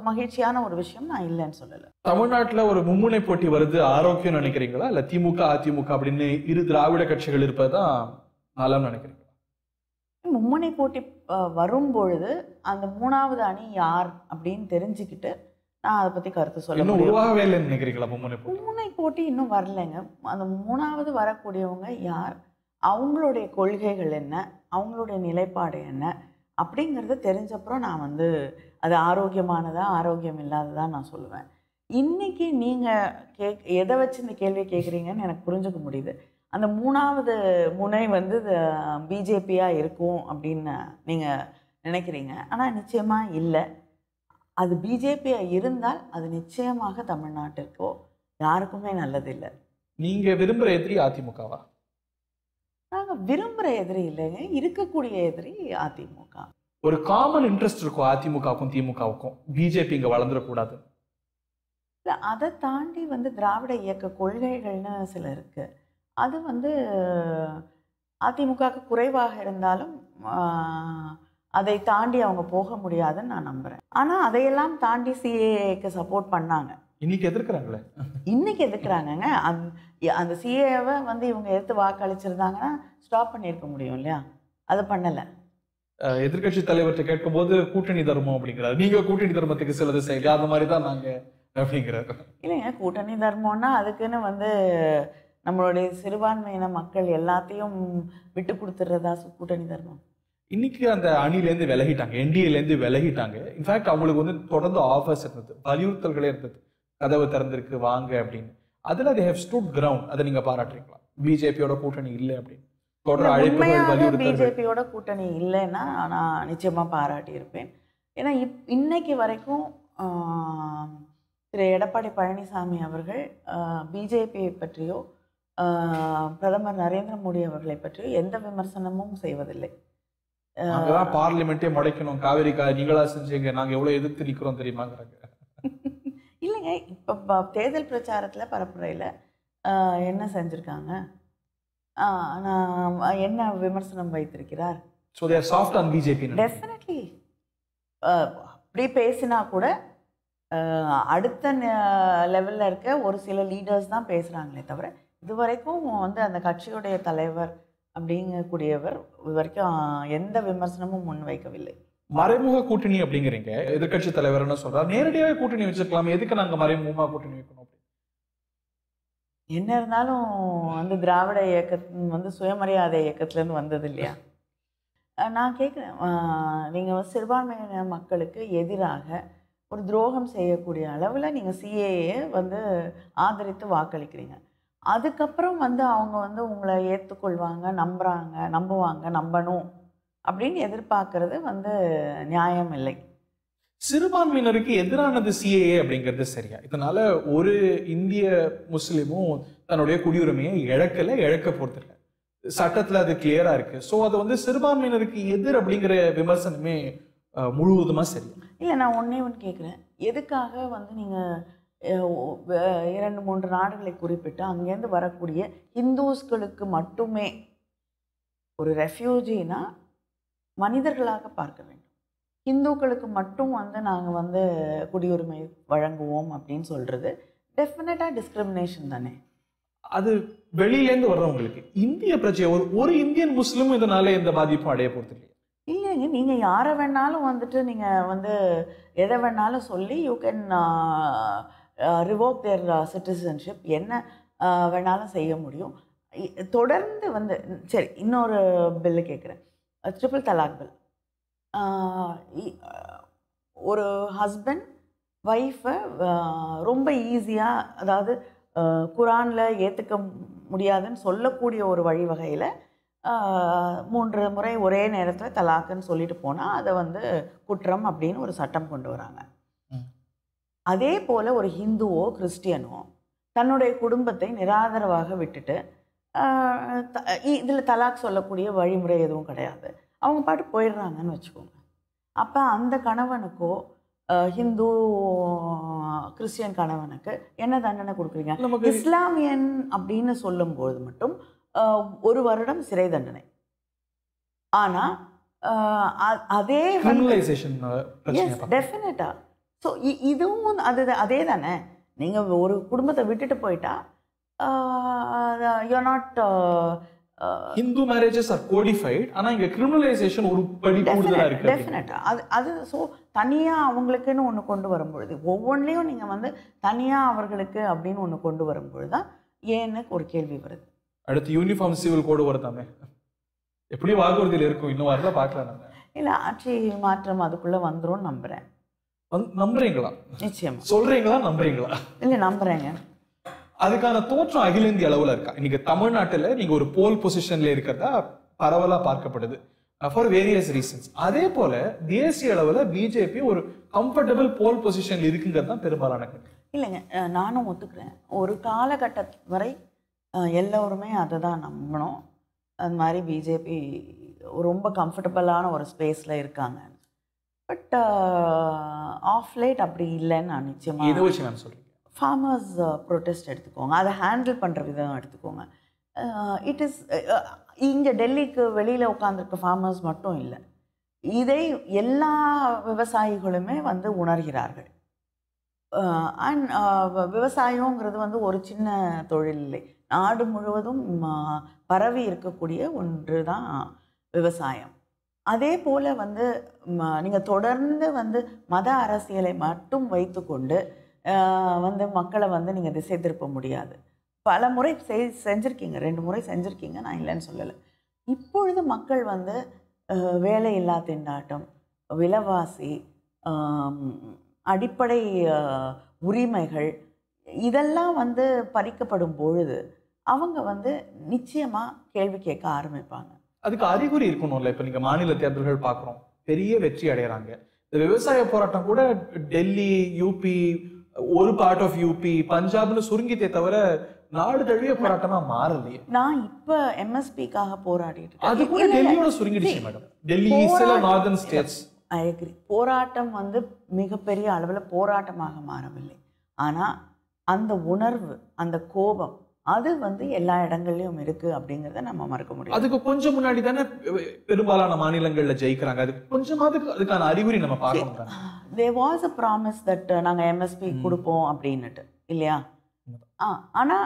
மகிழ்ச்சியான ஒரு விஷயம், நான் இல்லைன்னு சொல்லலை. தமிழ்நாட்டில் ஒரு மும்முனை போட்டி வருது, ஆரோக்கியம் நினைக்கிறீங்களா? இல்லை திமுக அதிமுக அப்படின்னு இரு திராவிட கட்சிகள் இருப்பதுதான் நலம் நினைக்கிறீங்களா? மும்முனை போட்டி வரும்பொழுது அந்த 3வது அணி யார் அப்படின்னு தெரிஞ்சுக்கிட்டு நான் அதை பற்றி கருத்து சொல்ல முடியும். உருவாகவே இல்லைன்னு நினைக்கிறீங்களா? மும்முனை போட்டி இன்னும் வரலைங்க. அந்த 3வது வரக்கூடியவங்க யார், அவங்களுடைய கொள்கைகள் என்ன, அவங்களுடைய நிலைப்பாடு என்ன அப்படிங்கிறது தெரிஞ்சப்புறம் நான் வந்து அது ஆரோக்கியமானதா ஆரோக்கியம் இல்லாததா நான் சொல்லுவேன். இன்றைக்கி நீங்கள் எதை வச்சு இந்த கேள்வியை கேட்குறீங்கன்னு எனக்கு புரிஞ்சுக்க முடியுது. அந்த 3வது முனை வந்து பிஜேபியாக இருக்கும் அப்படின்னு நீங்கள் நினைக்கிறீங்க. ஆனால் நிச்சயமாக இல்லை. அது பிஜேபியாக இருந்தால் அது நிச்சயமாக தமிழ்நாட்டிற்கோ யாருக்குமே நல்லதில்லை. நீங்கள் விரும்புகிற எதிரி அதிமுகவா? நாங்கள் விரும்புகிற எதிரி இல்லைங்க, இருக்கக்கூடிய எதிரி அதிமுக. ஒரு காமன் இன்ட்ரெஸ்ட் இருக்கும் அதிமுகவுக்கும் திமுகவுக்கும், பிஜேபி இங்கே வளர்ந்துடக்கூடாது. இல்லை, அதை தாண்டி வந்து திராவிட இயக்க கொள்கைகள்னு சில இருக்குது. அது வந்து அதிமுகவுக்கு குறைவாக இருந்தாலும் அதை தாண்டி அவங்க போக முடியாதுன்னு நான் நம்புகிறேன். ஆனால் அதையெல்லாம் தாண்டி சிஏஏக்கு சப்போர்ட் பண்ணாங்க. இன்னைக்கு எதிர்க்கிறாங்களே, இன்னைக்கு எதிர்க்கிறாங்கங்க. அந்த சிஏவை வந்து இவங்க எடுத்து வாக்களிச்சிருந்தாங்கன்னா ஸ்டாப் பண்ணியிருக்க முடியும் இல்லையா? அதை பண்ணலை. எதிர்கட்சி தலைவர்கிட்ட கேட்கும்போது கூட்டணி தர்மம் அப்படிங்கிறாரு. நீங்க கூட்டணி தர்மத்துக்கு சிலது செய்யல, அந்த மாதிரி தான் நாங்க அப்படிங்கிறாரு. இல்லைங்க, கூட்டணி தர்மம்னா அதுக்குன்னு வந்து நம்மளுடைய சிறுபான்மையின மக்கள் எல்லாத்தையும் விட்டு கொடுத்துட்றதா கூட்டணி தர்மம்? இன்னைக்கு அந்த அணிலேருந்து விலகிட்டாங்க, என்டிஏலேருந்து விலகிட்டாங்க. இன்ஃபேக்ட் அவங்களுக்கு வந்து தொடர்ந்து ஆஃபர்ஸ் இருந்தது, வலியுறுத்தல்களே இருந்தது, கதவு திறந்திருக்கு வாங்க அப்படின்னு. அதுல they have stood ground. அதை நீங்க பாராட்டுறீங்களா? பிஜேபியோட கூட்டணி இல்லை அப்படின்னு தொடர் அழைப்புகள், பிஜேபியோட கூட்டணி இல்லைன்னா நான் நிச்சயமா பாராட்டி இருப்பேன். ஏன்னா இன்னைக்கு வரைக்கும் திரு எடப்பாடி பழனிசாமி அவர்கள் பிஜேபியை பற்றியோ பிரதமர் நரேந்திர மோடி அவர்களை பற்றியோ எந்த விமர்சனமும் செய்வதில்லை. பார்லிமெண்ட்டே முடைக்கணும், காவேரி நீங்களா செஞ்சீங்க, நாங்க எவ்வளவு எதிர்த்து நிக்கிறோம் தெரியுமாங்கிறாங்க. இல்லைங்க, இப்போ தேர்தல் பிரச்சாரத்தில் பரப்புரையில் என்ன செஞ்சுருக்காங்க, என்ன விமர்சனம் வைத்திருக்கிறார்? So they are soft on BJP. Definitely அப்படி பேசினா கூட அடுத்த லெவலில் இருக்க ஒரு சில லீடர்ஸ் தான் பேசுகிறாங்களே தவிர இதுவரைக்கும் வந்து அந்த கட்சியுடைய தலைவர் அப்படிங்கக்கூடியவர் இது வரைக்கும் எந்த விமர்சனமும் முன்வைக்கவில்லை. மறைமுக கூட்டணி அப்படிங்கிறீங்க, எதிர்கட்சி தலைவர்னு சொல்றாரு, நேரடியாகவே கூட்டணி வச்சிருக்கலாம், எதுக்கு நாங்க மறைமுகமா கூட்டணி வைக்கணும்? என்ன இருந்தாலும் வந்து திராவிட இயக்கத்தின் வந்து சுயமரியாதை இயக்கத்துலேருந்து வந்தது இல்லையா? நான் கேட்குறேன், நீங்கள் சிறுபான்மையின மக்களுக்கு எதிராக ஒரு துரோகம் செய்யக்கூடிய அளவில் நீங்கள் சிஏஏ வந்து ஆதரித்து வாக்களிக்கிறீங்க. அதுக்கப்புறம் வந்து அவங்க வந்து உங்களை ஏற்றுக்கொள்வாங்க, நம்புவாங்க, நம்பணும் அப்படின்னு எதிர்பார்க்கறது வந்து நியாயம் இல்லை. சிறுபான்மையினருக்கு எதிரானது சிஏஏ அப்படிங்கிறது சரியா? இதனால ஒரு இந்திய முஸ்லிமும் தன்னுடைய குடியுரிமையை இழக்க போறதில்லை, சட்டத்துல அது கிளியரா இருக்கு. ஸோ அது வந்து சிறுபான்மையினருக்கு எதிர் அப்படிங்கிற விமர்சனமே முழுவதுமா சரி இல்லை. நான் ஒன்று கேட்குறேன், எதுக்காக வந்து நீங்கள் 2-3 நாடுகளை குறிப்பிட்டு அங்கேருந்து வரக்கூடிய இந்துஸ்களுக்கு மட்டுமே ஒரு ரெஃப்யூஜினா மனிதர்களாக பார்க்க வேண்டும், இந்துக்களுக்கு மட்டும் வந்து நாங்கள் வந்து குடியுரிமை வழங்குவோம் அப்படின்னு சொல்கிறது டெஃபினட்டாக டிஸ்கிரிமினேஷன் தானே? அது வெளியிலேருந்து வர்றவங்களுக்கு. இந்திய பிரச்சனை ஒரு இந்தியன் முஸ்லீமும் இதனால எந்த பாதிப்பும் அடைய போகிறது இல்லையா? இல்லைங்க, நீங்கள் யாரை வேணாலும் வந்துட்டு நீங்கள் வந்து எதை வேணாலும் சொல்லி you can revoke their citizenship, என்ன வேணாலும் செய்ய முடியும். தொடர்ந்து வந்து சரி, இன்னொரு பில்லு கேட்குறேன், ட்ரிபிள் தலாக் பில். ஒரு ஹஸ்பண்ட் ஒய்ஃபை ரொம்ப ஈஸியாக, அதாவது குரானில் ஏற்றுக்க முடியாதுன்னு சொல்லக்கூடிய ஒரு வழிவகையில் 3 முறை ஒரே நேரத்தில் தலாக்குன்னு சொல்லிட்டு போனால் அதை வந்து குற்றம் அப்படின்னு ஒரு சட்டம் கொண்டு வராங்க. அதே போல் ஒரு ஹிந்துவோ கிறிஸ்டியனோ தன்னுடைய குடும்பத்தை நிராதரவாக விட்டுட்டு இதில் தலாக் சொல்லக்கூடிய வழிமுறை எதுவும் கிடையாது, அவங்க பாட்டு போயிடுறாங்கன்னு வச்சுக்கோங்க. அப்போ அந்த கணவனுக்கோ ஹிந்து கிறிஸ்டியன் கணவனுக்கு என்ன தண்டனை கொடுக்குறீங்க? இஸ்லாமியன் அப்படின்னு சொல்லும்போது மட்டும் 1 வருடம் சிறை தண்டனை. ஆனால் அதே டெஃபினட்டா. ஸோ இதுவும் அதே தானே. நீங்கள் ஒரு குடும்பத்தை விட்டுட்டு போயிட்டா you are not Hindu marriages are codified, ஆனா இங்க criminalization ஒரு படி கூடுதலா இருக்கு. டெஃபினட்டா அது ஸோ தனியாக அவங்களுக்குன்னு ஒன்று கொண்டு வரும்பொழுது, ஒவ்வொன்றையும் நீங்கள் வந்து தனியாக அவர்களுக்கு அப்படின்னு ஒன்று கொண்டு வரும்பொழுது தான் ஏன்னு ஒரு கேள்வி வருது. அடுத்து யூனிஃபார்ம் சிவில் கோடு வருதாமே, எப்படி வாக்குறுதியில் இருக்கும், இன்னும் வரல, பார்க்கலாம். நம்ம இல்லை, ஆட்சி மாற்றம் அதுக்குள்ளே வந்துடும் நம்புகிறேன். நம்புறீங்களா? நிச்சயம். சொல்றீங்களா, நம்புறீங்களா? இல்லை, நம்புறேங்க. அதுக்கான தோற்றம் அகில இந்திய அளவில் இருக்கா? இன்னைக்கு தமிழ்நாட்டில் நீங்க ஒரு போல் பொசிஷன்ல இருக்கிறதா பரவலா பார்க்கப்படுது ஃபார் வேரியஸ் ரீசன்ஸ். அதே போல தேசிய அளவில் பிஜேபி ஒரு கம்ஃபர்டபுள் போல் பொசிஷன்ல இருக்குங்கிறது தான் பெரும்பாலான. இல்லைங்க, நானும் ஒத்துக்கிறேன். ஒரு காலகட்ட வரை எல்லோருமே அதை தான் நம்பணும், அது மாதிரி பிஜேபி ரொம்ப கம்ஃபர்டபுளான ஒரு ஸ்பேஸில் இருக்காங்க. பட் ஆஃப் லேட் அப்படி இல்லைன்னு நான் நிச்சயமாக. எது வச்சு நான் சொல்கிறேன், ஃபார்மர்ஸ் ப்ரொட்டஸ்ட் எடுத்துக்கோங்க, அதை ஹேண்டில் பண்ணுற விதம் எடுத்துக்கோங்க. இட் இஸ் இங்கே டெல்லிக்கு வெளியில் உட்காந்துருக்க ஃபார்மர்ஸ் மட்டும் இல்லை, இதை எல்லா விவசாயிகளுமே வந்து உணர்கிறார்கள். அண்ட் விவசாயங்கிறது வந்து ஒரு சின்ன தொழில் இல்லை, நாடு முழுவதும் பரவி இருக்கக்கூடிய ஒன்று தான் விவசாயம். அதே போல் வந்து நீங்கள் தொடர்ந்து வந்து மத அரசியலை மட்டும் வைத்துக்கொண்டு வந்து மக்களை வந்து நீங்கள் திசை திருப்ப முடியாது. பல முறை செஞ்சுருக்கீங்க, 2 முறை செஞ்சுருக்கீங்க, நான் இல்லைன்னு சொல்லலை. இப்பொழுது மக்கள் வந்து வேலையில்லா திண்டாட்டம், விலைவாசி, அடிப்படை உரிமைகள் இதெல்லாம் வந்து பறிக்கப்படும் பொழுது அவங்க வந்து நிச்சயமாக கேள்வி கேட்க ஆரம்பிப்பாங்க. அதுக்கு அறிகுறி இருக்கணும்ல. இப்போ நீங்கள் மாநில தேர்தல்கள் பார்க்குறோம், பெரிய வெற்றி அடைகிறாங்க. விவசாய போராட்டம் கூட டெல்லி, யூபி, ஒரு பார்ட் ஆஃப் யூபி, பஞ்சாப்னு சுருங்கிட்டே தவிர நாடு தழுவிய போராட்டமா மாறலையே. நான் இப்ப எம்எஸ்பிக்காக போராடிட்டு அது கூட டெல்லியோட சுருங்கிடுச்சு மேடம். டெல்லி சில நார்தர்ன் ஸ்டேட்ஸ். I agree. போராட்டம் வந்து மிகப்பெரிய அளவுல போராட்டமாக மாறவில்லை. ஆனா அந்த உணர்வு, அந்த கோபம், அது வந்து எல்லா இடங்கள்லயும் இருக்கு அப்படிங்கறத நம்ம மறக்க முடியாது. அதுக்கு கொஞ்சம் முன்னாடி தானே பெரும்பாலான மாநிலங்கள்ல ஜெயிக்கிறாங்க. அது கொஞ்சமாவது அதுக்கான அறிகுறி நம்ம பார்க்கணும். There was a promise that நாங்க எம்எஸ்பி கொடுப்போம் அப்படின்னுட்டு இல்லையா? ஆனா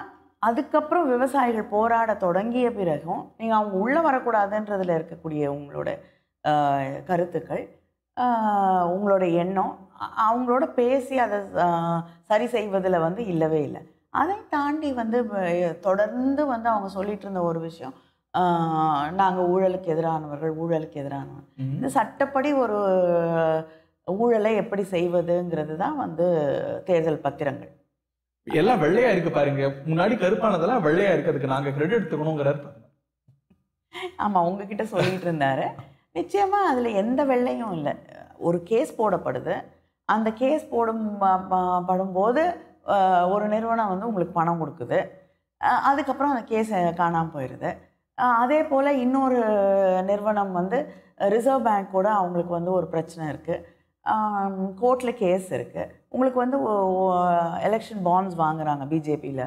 அதுக்கப்புறம் விவசாயிகள் போராட தொடங்கிய பிறகும் நீங்க அவங்க உள்ள வரக்கூடாதுன்றதுல இருக்கக்கூடிய உங்களோட கருத்துக்கள், உங்களோட எண்ணம், அவங்களோட பேசி அதை சரி செய்வதில் வந்து இல்லவே இல்லை. அதை தாண்டி வந்து தொடர்ந்து வந்து அவங்க சொல்லிட்டு இருந்த ஒரு விஷயம், நாங்கள் ஊழலுக்கு எதிரானவர்கள். இந்த சட்டப்படி ஒரு ஊழலை எப்படி செய்வதுங்கிறது தான் வந்து தேர்தல் பத்திரங்கள். எல்லாம் வெள்ளையா இருக்கு பாருங்க. முன்னாடி கருப்பானதெல்லாம் வெள்ளையா இருக்கு. அதுக்கு நாங்க கிரெடிட் எடுத்துக்கணுங்கிறாரு. ஆமா, உங்ககிட்ட சொல்லிட்டு இருந்தாரு. நிச்சயமா அதுல எந்த வெள்ளையும் இல்லை. ஒரு கேஸ் போடப்படுது. அந்த கேஸ் படும்போது ஒரு நிறுவனம் வந்து உங்களுக்கு பணம் கொடுக்குது. அதுக்கப்புறம் அந்த கேஸ் காணாமல் போயிடுது. அதே போல் இன்னொரு நிறுவனம் வந்து ரிசர்வ் பேங்க் கூட அவங்களுக்கு வந்து ஒரு பிரச்சனை இருக்குது. கோர்ட்டில் கேஸ் இருக்குது. உங்களுக்கு வந்து எலெக்ஷன் பாண்ட்ஸ் வாங்குகிறாங்க பிஜேபியில்.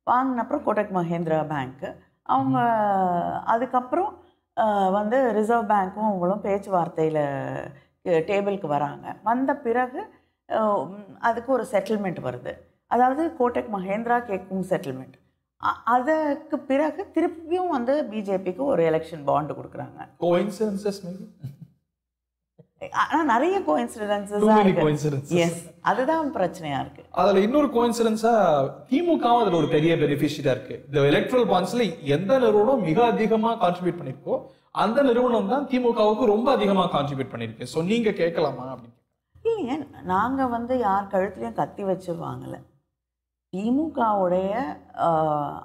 வாங்கினப்புறம் கோட்டக் மஹேந்திரா பேங்க்கு அவங்க அதுக்கப்புறம் வந்து ரிசர்வ் பேங்க்கும் அவங்களும் பேச்சுவார்த்தையில் டேபிளுக்கு வராங்க. வந்த பிறகு அதுக்கு ஒரு செட்டில்மெண்ட் வருது. அதாவது கோட்டக் மஹேந்திரா கேட்கும் செட்டில்மெண்ட். அதுக்கு பிறகு திருப்பியும் வந்து பிஜேபிக்கு ஒரு எலெக்ஷன் பாண்டு கொடுக்குறாங்க. கோஇன்சிடென்சஸ் மேபி. ஆனா நிறைய கோஇன்சிடென்சஸ். எஸ், அதுதான் பிரச்சனையா இருக்கு. அதுல இன்னொரு கோஇன்சிடென்ஸா திமுகவும் அதுல ஒரு பெரிய பெனிஃபிஷியரா இருக்கு. இந்த எலக்ட்ரல் பாண்ட்ஸ்ல எந்த நிறுவனம் மிக அதிகமா கான்ட்ரிபியூட் பண்ணிருக்கோ அந்த நிறுவனம் தான் திமுகவுக்கு ரொம்ப அதிகமா கான்ட்ரிபியூட் பண்ணிருக்கு. ஸோ நீங்க கேட்கலாமா அப்படின்னு? இல்லைங்க, நாங்க வந்து யார் கழுத்துலையும் கத்தி வச்சு வாங்கலை. திமுகவுடைய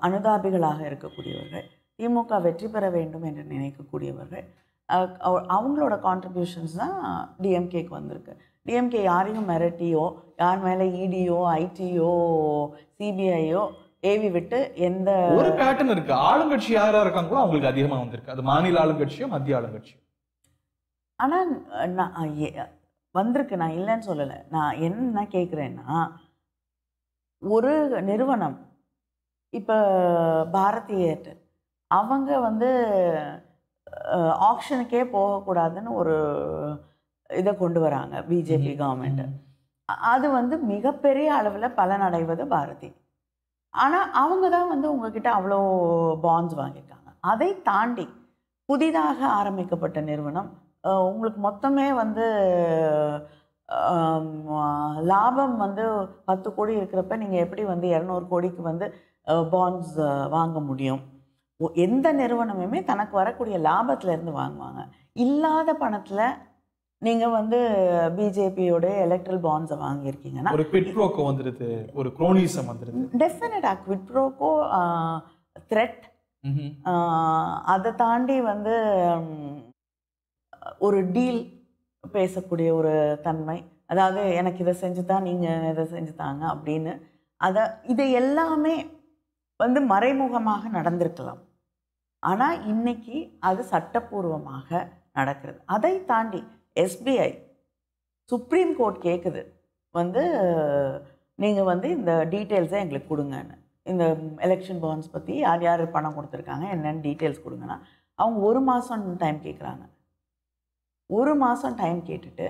அனுதாபிகளாக இருக்கக்கூடியவர்கள், திமுக வெற்றி பெற வேண்டும் என்று நினைக்கக்கூடியவர்கள், அவங்களோட கான்ட்ரிபியூஷன்ஸ் தான் டிஎம்கேக்கு வந்திருக்கு. டிஎம்கே யாரையும் மிரட்டியோ, யார் மேலே இடியோ, ஐடியோ, சிபிஐயோ ஏவி விட்டு எந்த ஒரு பேட்டர்ன் இருக்கு. ஆளுங்கட்சி யாரா இருக்காங்களோ அவங்களுக்கு அதிகமா வந்திருக்கு. அது மாநில ஆளுங்கட்சியோ மத்திய ஆளுங்கட்சியோ. ஆனா நான் வந்திருக்கு, நான் இல்லைன்னு சொல்லலை. நான் என்ன கேட்குறேன்னா, ஒரு நிறுவனம் இப்போ பாரதி ஏர்டெல் அவங்க வந்து ஆக்ஷனுக்கே போகக்கூடாதுன்னு ஒரு இதை கொண்டு வராங்க பிஜேபி கவர்மெண்ட். அது வந்து மிகப்பெரிய அளவில் பலனடைவது பாரதி. ஆனால் அவங்க தான் வந்து உங்ககிட்ட அவ்வளோ பாண்ட்ஸ் வாங்கியிருக்காங்க. அதை தாண்டி புதிதாக ஆரம்பிக்கப்பட்ட நிறுவனம் உங்களுக்கு மொத்தமே வந்து லாபம் வந்து 10 கோடி இருக்கிறப்ப நீங்கள் எப்படி வந்து 200 கோடிக்கு வந்து பாண்ட்ஸ் வாங்க முடியும்? எந்த நிறுவனமுமே தனக்கு வரக்கூடிய லாபத்திலேருந்து வாங்குவாங்க. இல்லாத பணத்தில் நீங்கள் வந்து பிஜேபியோட எலக்ட்ரல் பாண்ட்ஸை வாங்கியிருக்கீங்கன்னா ஒரு குவிட் ப்ரோக்கோ வந்துடுது, ஒரு குரோனிசம் வந்துடுது. டெஃபினட்டாக குவிட் ப்ரோக்கோ, த்ரெட், அதை தாண்டி வந்து ஒரு டீல் பேசக்கூடிய ஒரு தன்மை. அதாவது எனக்கு இதை செஞ்சு தான், நீங்கள் இதை செஞ்சு தாங்க அப்படின்னு. இதை எல்லாமே வந்து மறைமுகமாக நடந்திருக்கலாம். ஆனால் இன்னைக்கு அது சட்டப்பூர்வமாக நடக்கிறது. அதை தாண்டி எஸ்பிஐ சுப்ரீம் கோர்ட் கேட்குது வந்து நீங்கள் வந்து இந்த டீட்டெயில்ஸை எங்களுக்கு கொடுங்கன்னு. இந்த எலெக்ஷன் பாண்ட்ஸ் பற்றி யார் யார் பணம் கொடுத்துருக்காங்க என்னென்னு டீட்டெயில்ஸ் கொடுங்கன்னா அவங்க 1 மாதம் டைம் கேட்குறாங்க. 1 மாதம் டைம் கேட்டுட்டு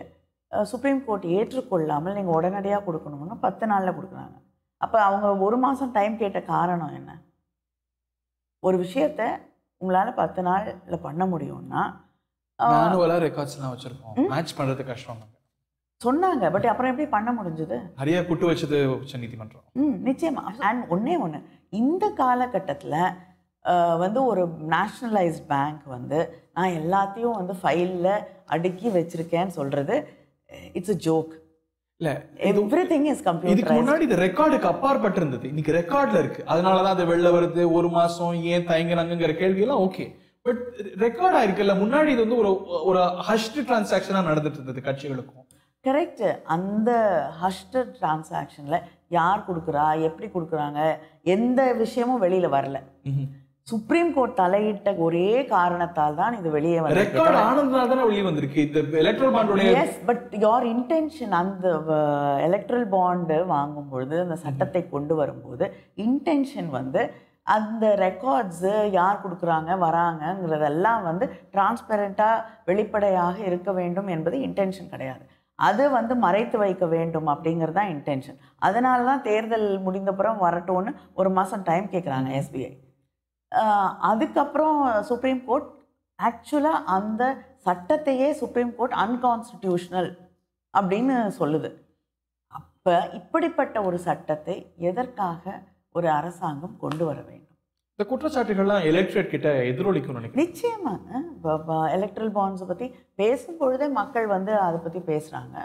சுப்ரீம் கோர்ட் ஏற்றுக்கொள்ளாமல் நீங்கள் உடனடியாக கொடுக்கணும்னு 10 நாளில் கொடுக்குறாங்க. அப்போ அவங்க 1 மாதம் டைம் கேட்ட காரணம் என்ன? ஒரு விஷயத்தை உங்களால் 10 நாளில் பண்ண முடியும்னா ரெக்கார்ட்ஸ்லாம் வச்சிருக்கோம், மேட்ச் பண்ணுறது கஷ்டம் சொன்னாங்க. பட் அப்புறம் எப்படி பண்ண முடிஞ்சது? நிறைய குட்டு வச்சது உச்சநீதிமன்றம். நிச்சயமா. அண்ட் ஒன்று இந்த காலகட்டத்தில் வந்து ஒரு நேஷ்னலைஸ்ட் பேங்க் வந்து நான் எல்லாத்தையும் வந்து ஃபைலில் அடுக்கி வச்சிருக்கேன்னு சொல்கிறது இட்ஸ் அ ஜோக். இல்லை, எவ்ரிதிங் இஸ் கம்ப்யூட்டரைஸ்ட். இதுக்கு முன்னாடி இது ரெக்கார்டுக்கு அப்பாற்பட்டு இருந்தது. இன்னைக்கு ரெக்கார்டில் இருக்குது. அதனால தான் அது வெளில வருது. 1 மாதம் ஏன் தயங்கினாங்கிற கேள்வியெல்லாம் ஓகே. But record ஆயிருக்குல்ல. முன்னாடி இது வந்து ஒரு ஹஷ்டு டிரான்சாக்ஷனாக நடந்துட்டு இருந்தது கட்சிகளுக்கும். கரெக்டு. அந்த ஹஷ்டு டிரான்சாக்ஷனில் யார் கொடுக்குறா, எப்படி கொடுக்குறாங்க, எந்த விஷயமும் வெளியில் வரல. சுப்ரீம் கோர்ட் தலையிட்ட ஒரே காரணத்தால் தான் இது வெளியே ரெக்கார்ட் ஆனதுனால தான வெளியே வந்திருக்கு இந்த எலக்ட்ரல் பாண்டோட. எஸ், பட் யோர் இன்டென்ஷன் அந்த எலக்ட்ரல் பாண்டு வாங்கும்பொழுது, அந்த சட்டத்தை கொண்டு வரும்போது இன்டென்ஷன் வந்து அந்த ரெக்கார்ட்ஸு யார் கொடுக்குறாங்க வராங்கங்கிறதெல்லாம் வந்து டிரான்ஸ்பெரண்ட்டாக வெளிப்படையாக இருக்க வேண்டும் என்பது இன்டென்ஷன் கிடையாது. அது வந்து மறைத்து வைக்க வேண்டும் அப்படிங்கிறது தான் இன்டென்ஷன். அதனால தான் தேர்தல் முடிந்தப்புறம் வரட்டும்னு ஒரு மாதம் டைம் கேட்குறாங்க எஸ்பிஐ. அதுக்கப்புறம் சுப்ரீம் கோர்ட் ஆக்சுவலாக அந்த சட்டத்தையே சுப்ரீம் கோர்ட் அன்கான்ஸ்டிடியூஷனல் அப்படின்னு சொல்லுது. அப்போ இப்படிப்பட்ட ஒரு சட்டத்தை எதற்காக ஒரு அரசாங்கம் கொண்டு வர வேண்டும்? இந்த குற்றச்சாட்டுகள்லாம் எலக்ட்ரேட் கிட்ட எதிரொலிக்கும் நினைக்கிறேன். நிச்சயமாக எலக்ட்ரல் பாண்ட்ஸை பற்றி பேசும்பொழுதே மக்கள் வந்து அதை பற்றி பேசுகிறாங்க.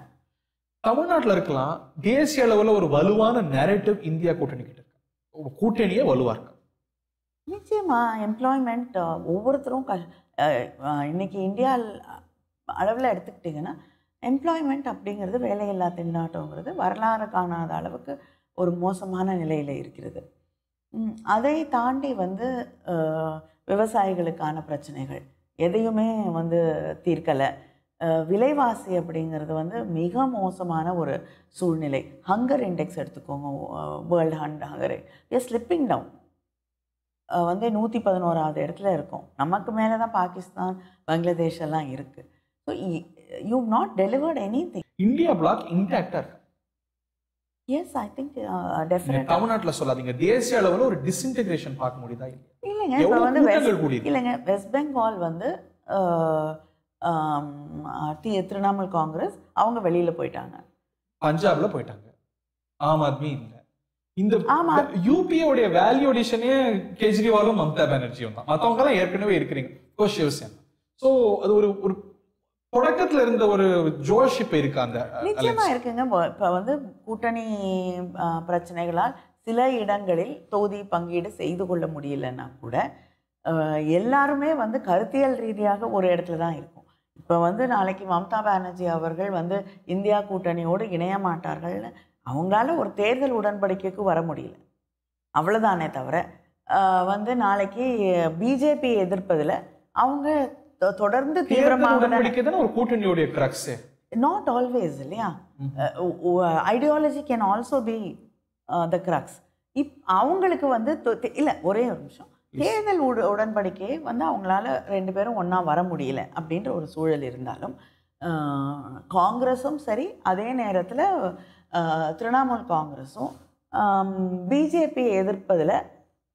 தமிழ்நாட்டில் இருக்கலாம், தேசிய அளவில் ஒரு வலுவான நேரேட்டிவ் இந்தியா கூட்டணி கிட்ட இருக்கு, கூட்டணியே வலுவாக இருக்கு. நிச்சயமாக எம்ப்ளாய்மெண்ட் ஒவ்வொருத்தரும் இன்னைக்கு இந்தியா அளவில் எடுத்துக்கிட்டிங்கன்னா எம்ப்ளாய்மெண்ட் அப்படிங்கிறது வேலையில்லா திண்டாட்டங்கிறது வரலாறு காணாத அளவுக்கு ஒரு மோசமான நிலையில் இருக்கிறது. அதை தாண்டி வந்து விவசாயிகளுக்கான பிரச்சனைகள் எதையுமே வந்து தீர்க்கலை. விலைவாசி அப்படிங்கிறது வந்து மிக மோசமான ஒரு சூழ்நிலை. ஹங்கர் இண்டெக்ஸ் எடுத்துக்கோங்க, வேர்ல்டு ஹங்கர் ஸ்லிப்பிங் டவுன் வந்து 111வது இடத்துல இருக்கும். நமக்கு மேலே தான் பாகிஸ்தான், பங்களாதேஷ் எல்லாம் இருக்குது. So you not delivered any thing. India bloc இன்டாக்டாக இருக்கு. Yes, I think definite. தமிழ்நாட்டில் சொல்லாதீங்க, தேசிய அளவில் ஒரு டிஸ்இன்டெகிரேஷன் பார்க்க முடியுதா? இல்லைங்க, இப்போ வந்து இல்லைங்க, வெஸ்ட் பெங்கால் வந்து திரிணாமுல் காங்கிரஸ் அவங்க வெளியில் போயிட்டாங்க, பஞ்சாப்ல போயிட்டாங்க, ஆம் ஆத்மி இல்லை. இந்த யூபியோடைய வேல்யூ அடிஷனே கெஜ்ரிவாலும் மம்தா பானர்ஜியும் தான். மற்றவங்க எல்லாம் ஏற்கனவே இருக்கிறீங்க, சிவசேனா. ஸோ அது ஒரு ஒரு தொடக்கத்துல இருந்த ஒரு ஜோஷ் இப்ப இருக்கு. அந்த நிச்சயமா இருக்குங்க. இப்போ வந்து கூட்டணி பிரச்சனைகளால் சில இடங்களில் தொகுதி பங்கீடு செய்து கொள்ள முடியலன்னா கூட எல்லாருமே வந்து கருத்தியல் ரீதியாக ஒரு இடத்துல தான் இருக்கும். இப்போ வந்து நாளைக்கு மம்தா பானர்ஜி அவர்கள் வந்து இந்தியா கூட்டணியோடு இணைய மாட்டார்கள்னு அவங்களால ஒரு தேர்தல் உடன்படிக்கைக்கு வர முடியல, அவ்வளோதானே தவிர வந்து நாளைக்கு பிஜேபி எதிர்ப்பதில் அவங்க தொடர்ந்து தீவிரமாக ஒரு கூட்டணியோடைய கிரக்ஸ். நாட் ஆல்வேஸ் இல்லையா, ideology can also be the crux. அவங்களுக்கு வந்து இல்லை, ஒரே ஒரு நிமிஷம், தேர்தல் உடன்படிக்கையை வந்து அவங்களால ரெண்டு பேரும் ஒன்றா வர முடியல அப்படின்ற ஒரு சூழல் இருந்தாலும் காங்கிரஸும் சரி, அதே நேரத்தில் திரிணாமுல் காங்கிரஸும் பிஜேபி எதிர்ப்பதில்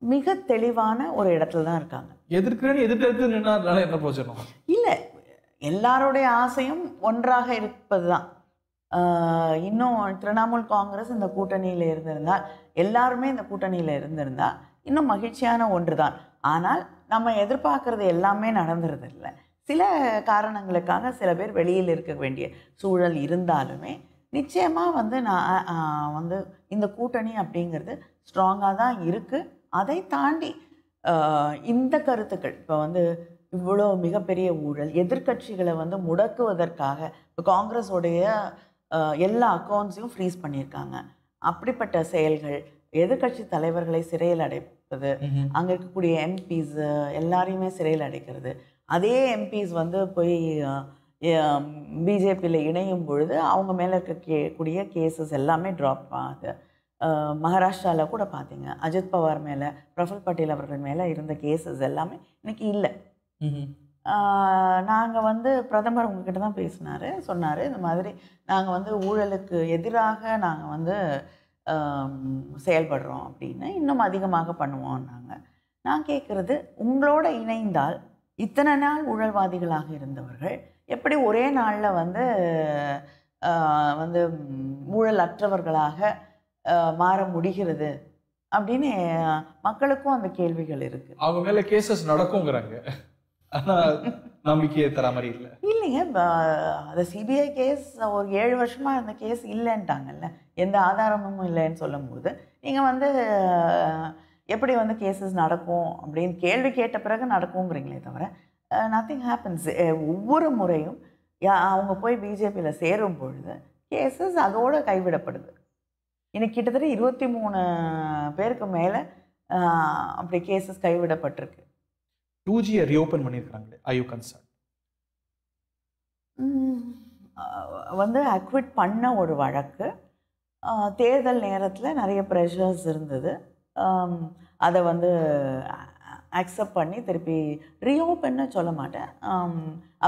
மிக தெளிவான ஒரு இடத்துல தான் இருக்காங்க. என்ன பிரயோஜனம் இல்லை, எல்லாருடைய ஆசையும் ஒன்றாக இருப்பது தான். இன்னும் திரிணாமுல் காங்கிரஸ் இந்த கூட்டணியில் இருந்திருந்தால், எல்லாருமே இந்த கூட்டணியில் இருந்திருந்தால் இன்னும் மகிழ்ச்சியான ஒன்று தான். ஆனால் நம்ம எதிர்பார்க்கறது எல்லாமே நடந்துறது இல்லை. சில காரணங்களுக்காக சில பேர் வெளியில் இருக்க வேண்டிய சூழல் இருந்தாலுமே நிச்சயமாக வந்து நான் வந்து இந்த கூட்டணி அப்படிங்கிறது ஸ்ட்ராங்காக தான் இருக்குது. அதை தாண்டி இந்த கருத்துக்கள் இப்போ வந்து இவ்வளோ மிகப்பெரிய ஊழல், எதிர்கட்சிகளை வந்து முடக்குவதற்காக இப்போ காங்கிரஸோடைய எல்லா அக்கௌண்ட்ஸையும் ஃப்ரீஸ் பண்ணியிருக்காங்க. அப்படிப்பட்ட செயல்கள், எதிர்கட்சி தலைவர்களை சிறையில் அடைப்பது, அங்கே இருக்கக்கூடிய எம்பிஸ் எல்லாரையுமே சிறையில் அடைக்கிறது, அதே எம்பிஸ் வந்து போய் பிஜேபியில் இணையும் பொழுது அவங்க மேலே இருக்கக்கூடிய கேசஸ் எல்லாமே ட்ராப் ஆகுது. மகாராஷ்டிராவில் கூட பார்த்தீங்க, அஜித் பவார் மேலே, பிரஃபுல் பட்டேல் அவர்கள் மேலே இருந்த கேசஸ் எல்லாமே இன்னைக்கு இல்லை. நாங்கள் வந்து பிரதமர் உங்ககிட்ட தான் பேசினார், சொன்னார் இந்த மாதிரி நாங்கள் வந்து ஊழலுக்கு எதிராக நாங்கள் வந்து செயல்படுறோம் அப்படின்னு, இன்னும் அதிகமாக பண்ணுவோம். நான் கேட்குறது, உங்களோட இணைந்தால் இத்தனை நாள் ஊழல்வாதிகளாக இருந்தவர்கள் எப்படி ஒரே நாளில் வந்து வந்து ஊழல் அற்றவர்களாக மாற முடிகிறது அப்படின்னு மக்களுக்கும் அந்த கேள்விகள் இருக்குது. அவங்க மேலே கேசஸ் நடக்குங்கிறாங்க, ஆனால் நம்பிக்கையை தர மாதிரி இல்லை. இல்லைங்க, அந்த சிபிஐ கேஸ் ஒரு 7 வருஷமாக அந்த கேஸ் இல்லைன்ட்டாங்கல்ல, எந்த ஆதாரமும் இல்லைன்னு சொல்லும்போது நீங்கள் வந்து எப்படி வந்து கேசஸ் நடக்கும் அப்படின்னு கேள்வி கேட்ட பிறகு நடக்குங்கிறீங்களே தவிர நத்திங் ஹேப்பன்ஸ். ஒவ்வொரு முறையும் அவங்க போய் பிஜேபியில் சேரும் பொழுது கேசஸ் அதோட கைவிடப்படுது. இன்னைக்கு கிட்டத்தட்ட 23 பேருக்கு மேலே அப்படி கேசஸ் கைவிடப்பட்டிருக்கு. 2G ரீஓப்பன் பண்ணியிருக்காங்களே, ஐ யூ கன்சர்ன்? வந்து அக்விட் பண்ண ஒரு வழக்கு. தேர்தல் நேரத்தில் நிறைய ப்ரெஷர்ஸ் இருந்தது. அதை வந்து அக்செப்ட் பண்ணி திருப்பி ரீஓப்பன்னு சொல்ல மாட்டேன்,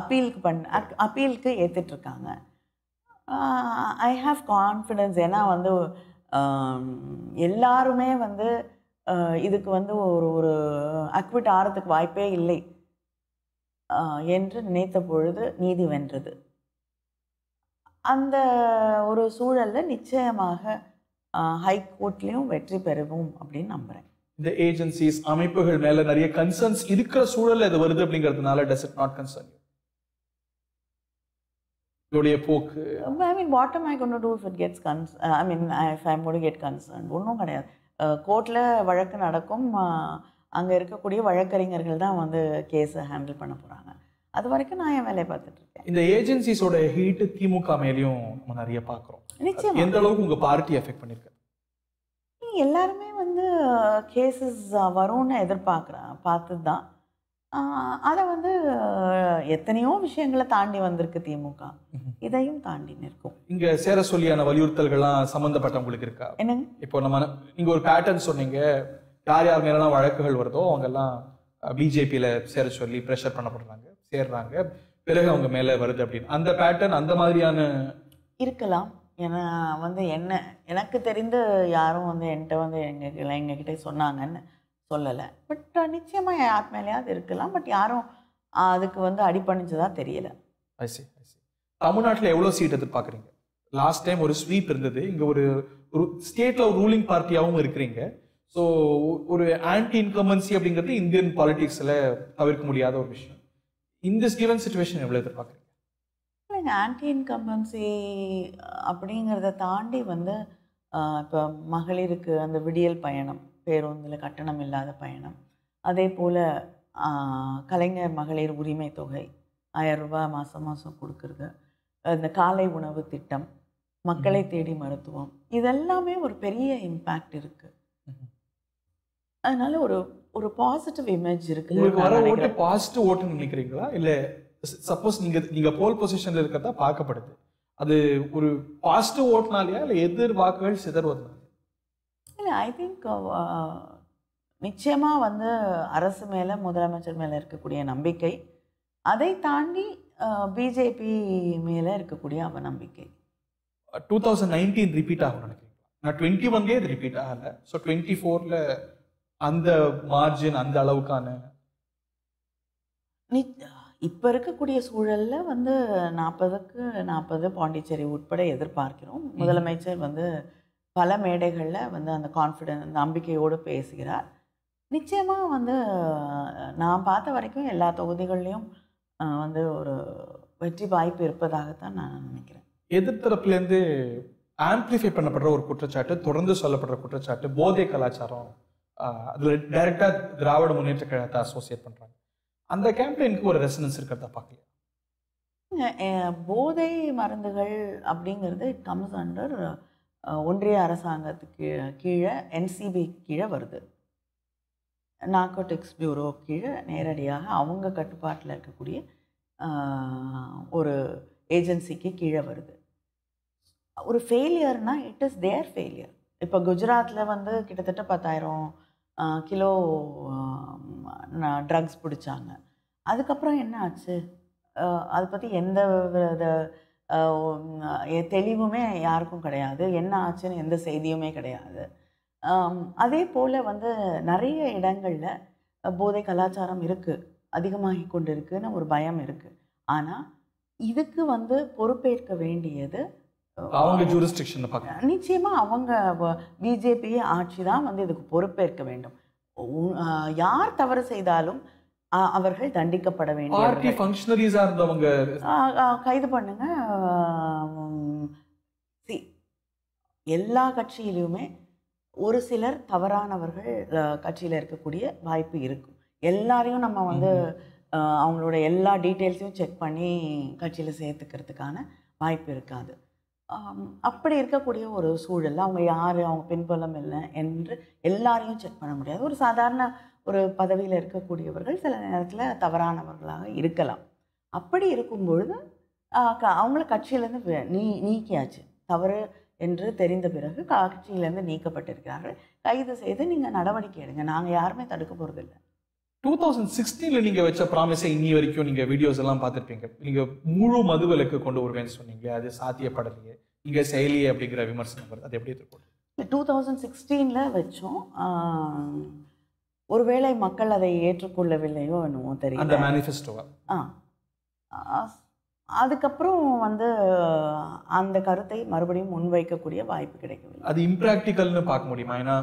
அப்பீலுக்கு ஏற்றுட்ருக்காங்க. I have confidence. ஏன்னா வந்து எல்லாருமே வந்து இதுக்கு வந்து ஒரு அக்விட் ஆகிறதுக்கு வாய்ப்பே இல்லை என்று நினைத்த பொழுது நீதி வென்றது. அந்த ஒரு சூழலில் நிச்சயமாக ஹைகோர்ட்லேயும் வெற்றி பெறுவோம் அப்படின்னு நம்புகிறேன். இந்த ஏஜென்சிஸ் அமைப்புகள் மேல நிறைய கன்சர்ன்ஸ் இருக்கிற சூழல் இது வருது அப்படிங்கிறதுனால does it not concern you? இதோடைய போக்கு, I mean, what am I going to do if it gets if I'm going to get concerned? ஒன்றும் கிடையாது. கோர்ட்டில் வழக்கு நடக்கும், அங்கே இருக்கக்கூடிய வழக்கறிஞர்கள் தான் வந்து கேஸை ஹேண்டில் பண்ண போகிறாங்க. அது வரைக்கும் நான் என் வேலையை பார்த்துட்டு இருக்கேன். இந்த ஏஜென்சிஸோட ஹீட் திமுக மேலேயும் நம்ம நிறைய பார்க்குறோம். நிச்சயம் எந்த அளவுக்கு உங்கள் பார்ட்டி எஃபெக்ட் பண்ணியிருக்கு? எல்லாருமே வந்து கேசஸ் வரும்னு பார்த்து தான் அதை வந்து எத்தனையோ விஷயங்களை தாண்டி வந்திருக்கு திமுக, இதையும் தாண்டி நிற்கும். இங்க சேர சொல்லியான வலியுறுத்தல்கள்லாம் சம்பந்தப்பட்டவங்களுக்கு இருக்கா? என்னங்க, இப்போ நீங்க ஒரு பேட்டர்ன் சொன்னீங்க, யார் யார் மேலாம் வழக்குகள் வருதோ அவங்கெல்லாம் பிஜேபியில சேர சொல்லி ப்ரெஷர் பண்ணப்படுறாங்க, சேர்றாங்க, பிறகு அவங்க மேல வருது அப்படின்னு. அந்த பேட்டர்ன் அந்த மாதிரியான இருக்கலாம். ஏன்னா வந்து எனக்கு தெரிந்து யாரும் வந்து என்கிட்ட வந்து எங்ககிட்ட சொன்னாங்கன்னு சொல்லலை. பட் நிச்சயமாக யார் மேலேயாவது இருக்கலாம். பட் யாரும் அதுக்கு வந்து அடிபணிச்சதா தெரியல. தமிழ்நாட்டில் எவ்வளோ சீட் எதிர்பார்க்குறீங்க? லாஸ்ட் டைம் ஒரு ஸ்வீப் இருந்தது, இங்கே ஒரு ஸ்டேட்டில் ஒரு ரூலிங் பார்ட்டியாகவும் இருக்கிறீங்க. ஸோ ஒரு ஆன்டி இன்கம்பன்சி அப்படிங்கிறது இந்தியன் பாலிடிக்ஸில் தவிர்க்க முடியாத ஒரு விஷயம். இந்த கிவன் சிச்சுவேஷன் எவ்வளோ எதிர்பார்க்குறீங்க? ஆன்டி இன்கம்பன்சி அப்படிங்கிறத தாண்டி வந்து இப்போ மகளிருக்கு அந்த விடியல் பயணம், பேருந்தில் கட்டணம் இல்லாத பயணம், அதே போல் கலைஞர் மகளிர் உரிமை தொகை 1000 ரூபாய் மாதம் மாதம் கொடுக்குறது, இந்த காலை உணவு திட்டம், மக்களை தேடி மருத்துவம், இதெல்லாமே ஒரு பெரிய இம்பேக்ட் இருக்குது. அதனால ஒரு பாசிட்டிவ் இமேஜ் இருக்குது. உங்களுக்கு வர ஓட்டு பாசிட்டிவ் ஓட்டுன்னு நினைக்கிறீங்களா? இல்லை சப்போஸ் நீங்க போல் பொசிஷன்ல இருக்கிறதா பார்க்கப்படுது, அது ஒரு பாசிட்டிவ் ஓட்டுனாலையா இல்லை எதிர் வாக்குகள் சிதறுவதுனால? இல்லை, ஐ திங்க் நிச்சயமாக வந்து அரசு மேலே, முதலமைச்சர் மேலே இருக்கக்கூடிய நம்பிக்கை, அதை தாண்டி பிஜேபி மேலே இருக்கக்கூடிய அவநம்பிக்கை. 2019 ரிப்பீட் ஆகும் நினைக்கிறீங்களா? நான் 21 இது ரிப்பீட் ஆகலை. ஸோ 24ல அந்த மார்ஜின், அந்த அளவுக்கான இப்போ இருக்கக்கூடிய சூழலில் வந்து 40க்கு 40 பாண்டிச்சேரி உட்பட எதிர்பார்க்கிறோம். முதலமைச்சர் வந்து பல மேடைகளில் வந்து அந்த கான்ஃபிடென்ஸ், நம்பிக்கையோடு பேசுகிறார். நிச்சயமாக வந்து நான் பார்த்த வரைக்கும் எல்லா தொகுதிகள்லையும் வந்து ஒரு வெற்றி வாய்ப்பு இருப்பதாகத்தான் நான் நினைக்கிறேன். எதிர்த்தரப்புலேருந்து ஆம்பிளிஃபை பண்ணப்படுற ஒரு குற்றச்சாட்டு, தொடர்ந்து சொல்லப்படுற குற்றச்சாட்டு, போதை கலாச்சாரம். அதில் டைரெக்டாக திராவிட முன்னேற்ற கழகத்தை அசோசியேட் பண்ணுறாங்க. அந்த கேம்பெயினுக்கு ஒரு ரெசனன்ஸ் இருக்கிறதா பார்க்கல? போதை மருந்துகள் அப்படிங்கிறது இட் கம்ஸ் அண்டர் ஒன்றிய அரசாங்கத்துக்கு கீழே, NCB கீழே வருது. நார்கோட்டிக்ஸ் பியூரோ கீழே நேரடியாக அவங்க கட்டுப்பாட்டில் இருக்கக்கூடிய ஒரு ஏஜென்சிக்கு கீழே வருது. ஒரு ஃபெயிலியர்னால் இட் இஸ் தேர் ஃபெயிலியர். இப்போ குஜராத்தில் வந்து கிட்டத்தட்ட 10,000 கிலோ ட்ரக்ஸ் பிடிச்சாங்க. அதுக்கப்புறம் என்ன ஆச்சு? அதை பற்றி எந்த தெளிவுமே யாருக்கும் கிடையாது. என்ன ஆச்சுன்னு எந்த செய்தியுமே கிடையாது. அதே போல் வந்து நிறைய இடங்களில் போதை கலாச்சாரம் இருக்குது, அதிகமாகி கொண்டு இருக்குன்னு ஒரு பயம் இருக்குது. ஆனால் இதுக்கு வந்து பொறுப்பேற்க வேண்டியது அவங்க ஜூரிஸ்டிக்ஷன். நிச்சயமாக அவங்க பிஜேபி ஆட்சி தான் வந்து இதுக்கு பொறுப்பேற்க வேண்டும். யார் தவறு செய்தாலும் அவர்கள் தண்டிக்கப்பட வேண்டிய ஃபங்க்ஷனரிஸாக இருந்தவங்க கைது பண்ணுங்க. எல்லா கட்சியிலுமே ஒரு சிலர் தவறானவர்கள் கட்சியில் இருக்கக்கூடிய வாய்ப்பு இருக்கும். எல்லாரையும் நம்ம வந்து அவங்களோட எல்லா டீட்டெயில்ஸையும் செக் பண்ணி கட்சியில் சேர்த்துக்கிறதுக்கான வாய்ப்பு இருக்காது. அப்படி இருக்கக்கூடிய ஒரு சூழல்ல அவங்க யார், அவங்க பின்புலம் இல்லை என்று எல்லாரையும் செக் பண்ண முடியாது. ஒரு சாதாரண ஒரு பதவியில் இருக்கக்கூடியவர்கள் சில நேரத்தில் தவறானவர்களாக இருக்கலாம். அப்படி இருக்கும் பொழுது அவங்கள கட்சியிலேருந்து நீக்கியாச்சு. தவறு என்று தெரிந்த பிறகு கட்சியிலேருந்து நீக்கப்பட்டிருக்கிறார்கள். கைது செய்து நீங்கள் நடவடிக்கை எடுங்க, நாங்கள் யாருமே தடுக்க போகிறதில்லை. 2016 நீங்க வச்ச ப்ராமிஸை இன்னி வரைக்கும் நீங்க வீடியோஸ் எல்லாம் பார்த்துருப்பீங்க. நீங்க முழு மதுவிலக்கு கொண்டு வருவேன்னு சொன்னீங்க, அது சாத்தியப்படலையே. இங்க செயலியே அப்படிங்கிற விமர்சனம் வருது, அது எப்படி இருக்கும்? 2016 வச்சோம். ஒருவேளை மக்கள் அதை ஏற்றுக்கொள்ளவில்லையோ என்னவோ தெரியல. அந்த மேனிஃபெஸ்டோவா? அதுக்கப்புறம் அந்த கருத்தை மறுபடியும் முன்வைக்கக்கூடிய வாய்ப்பு கிடைக்கவில்லை. அது இம்ப்ராக்டிக்கல்னு பார்க்க முடியுமா? ஏன்னா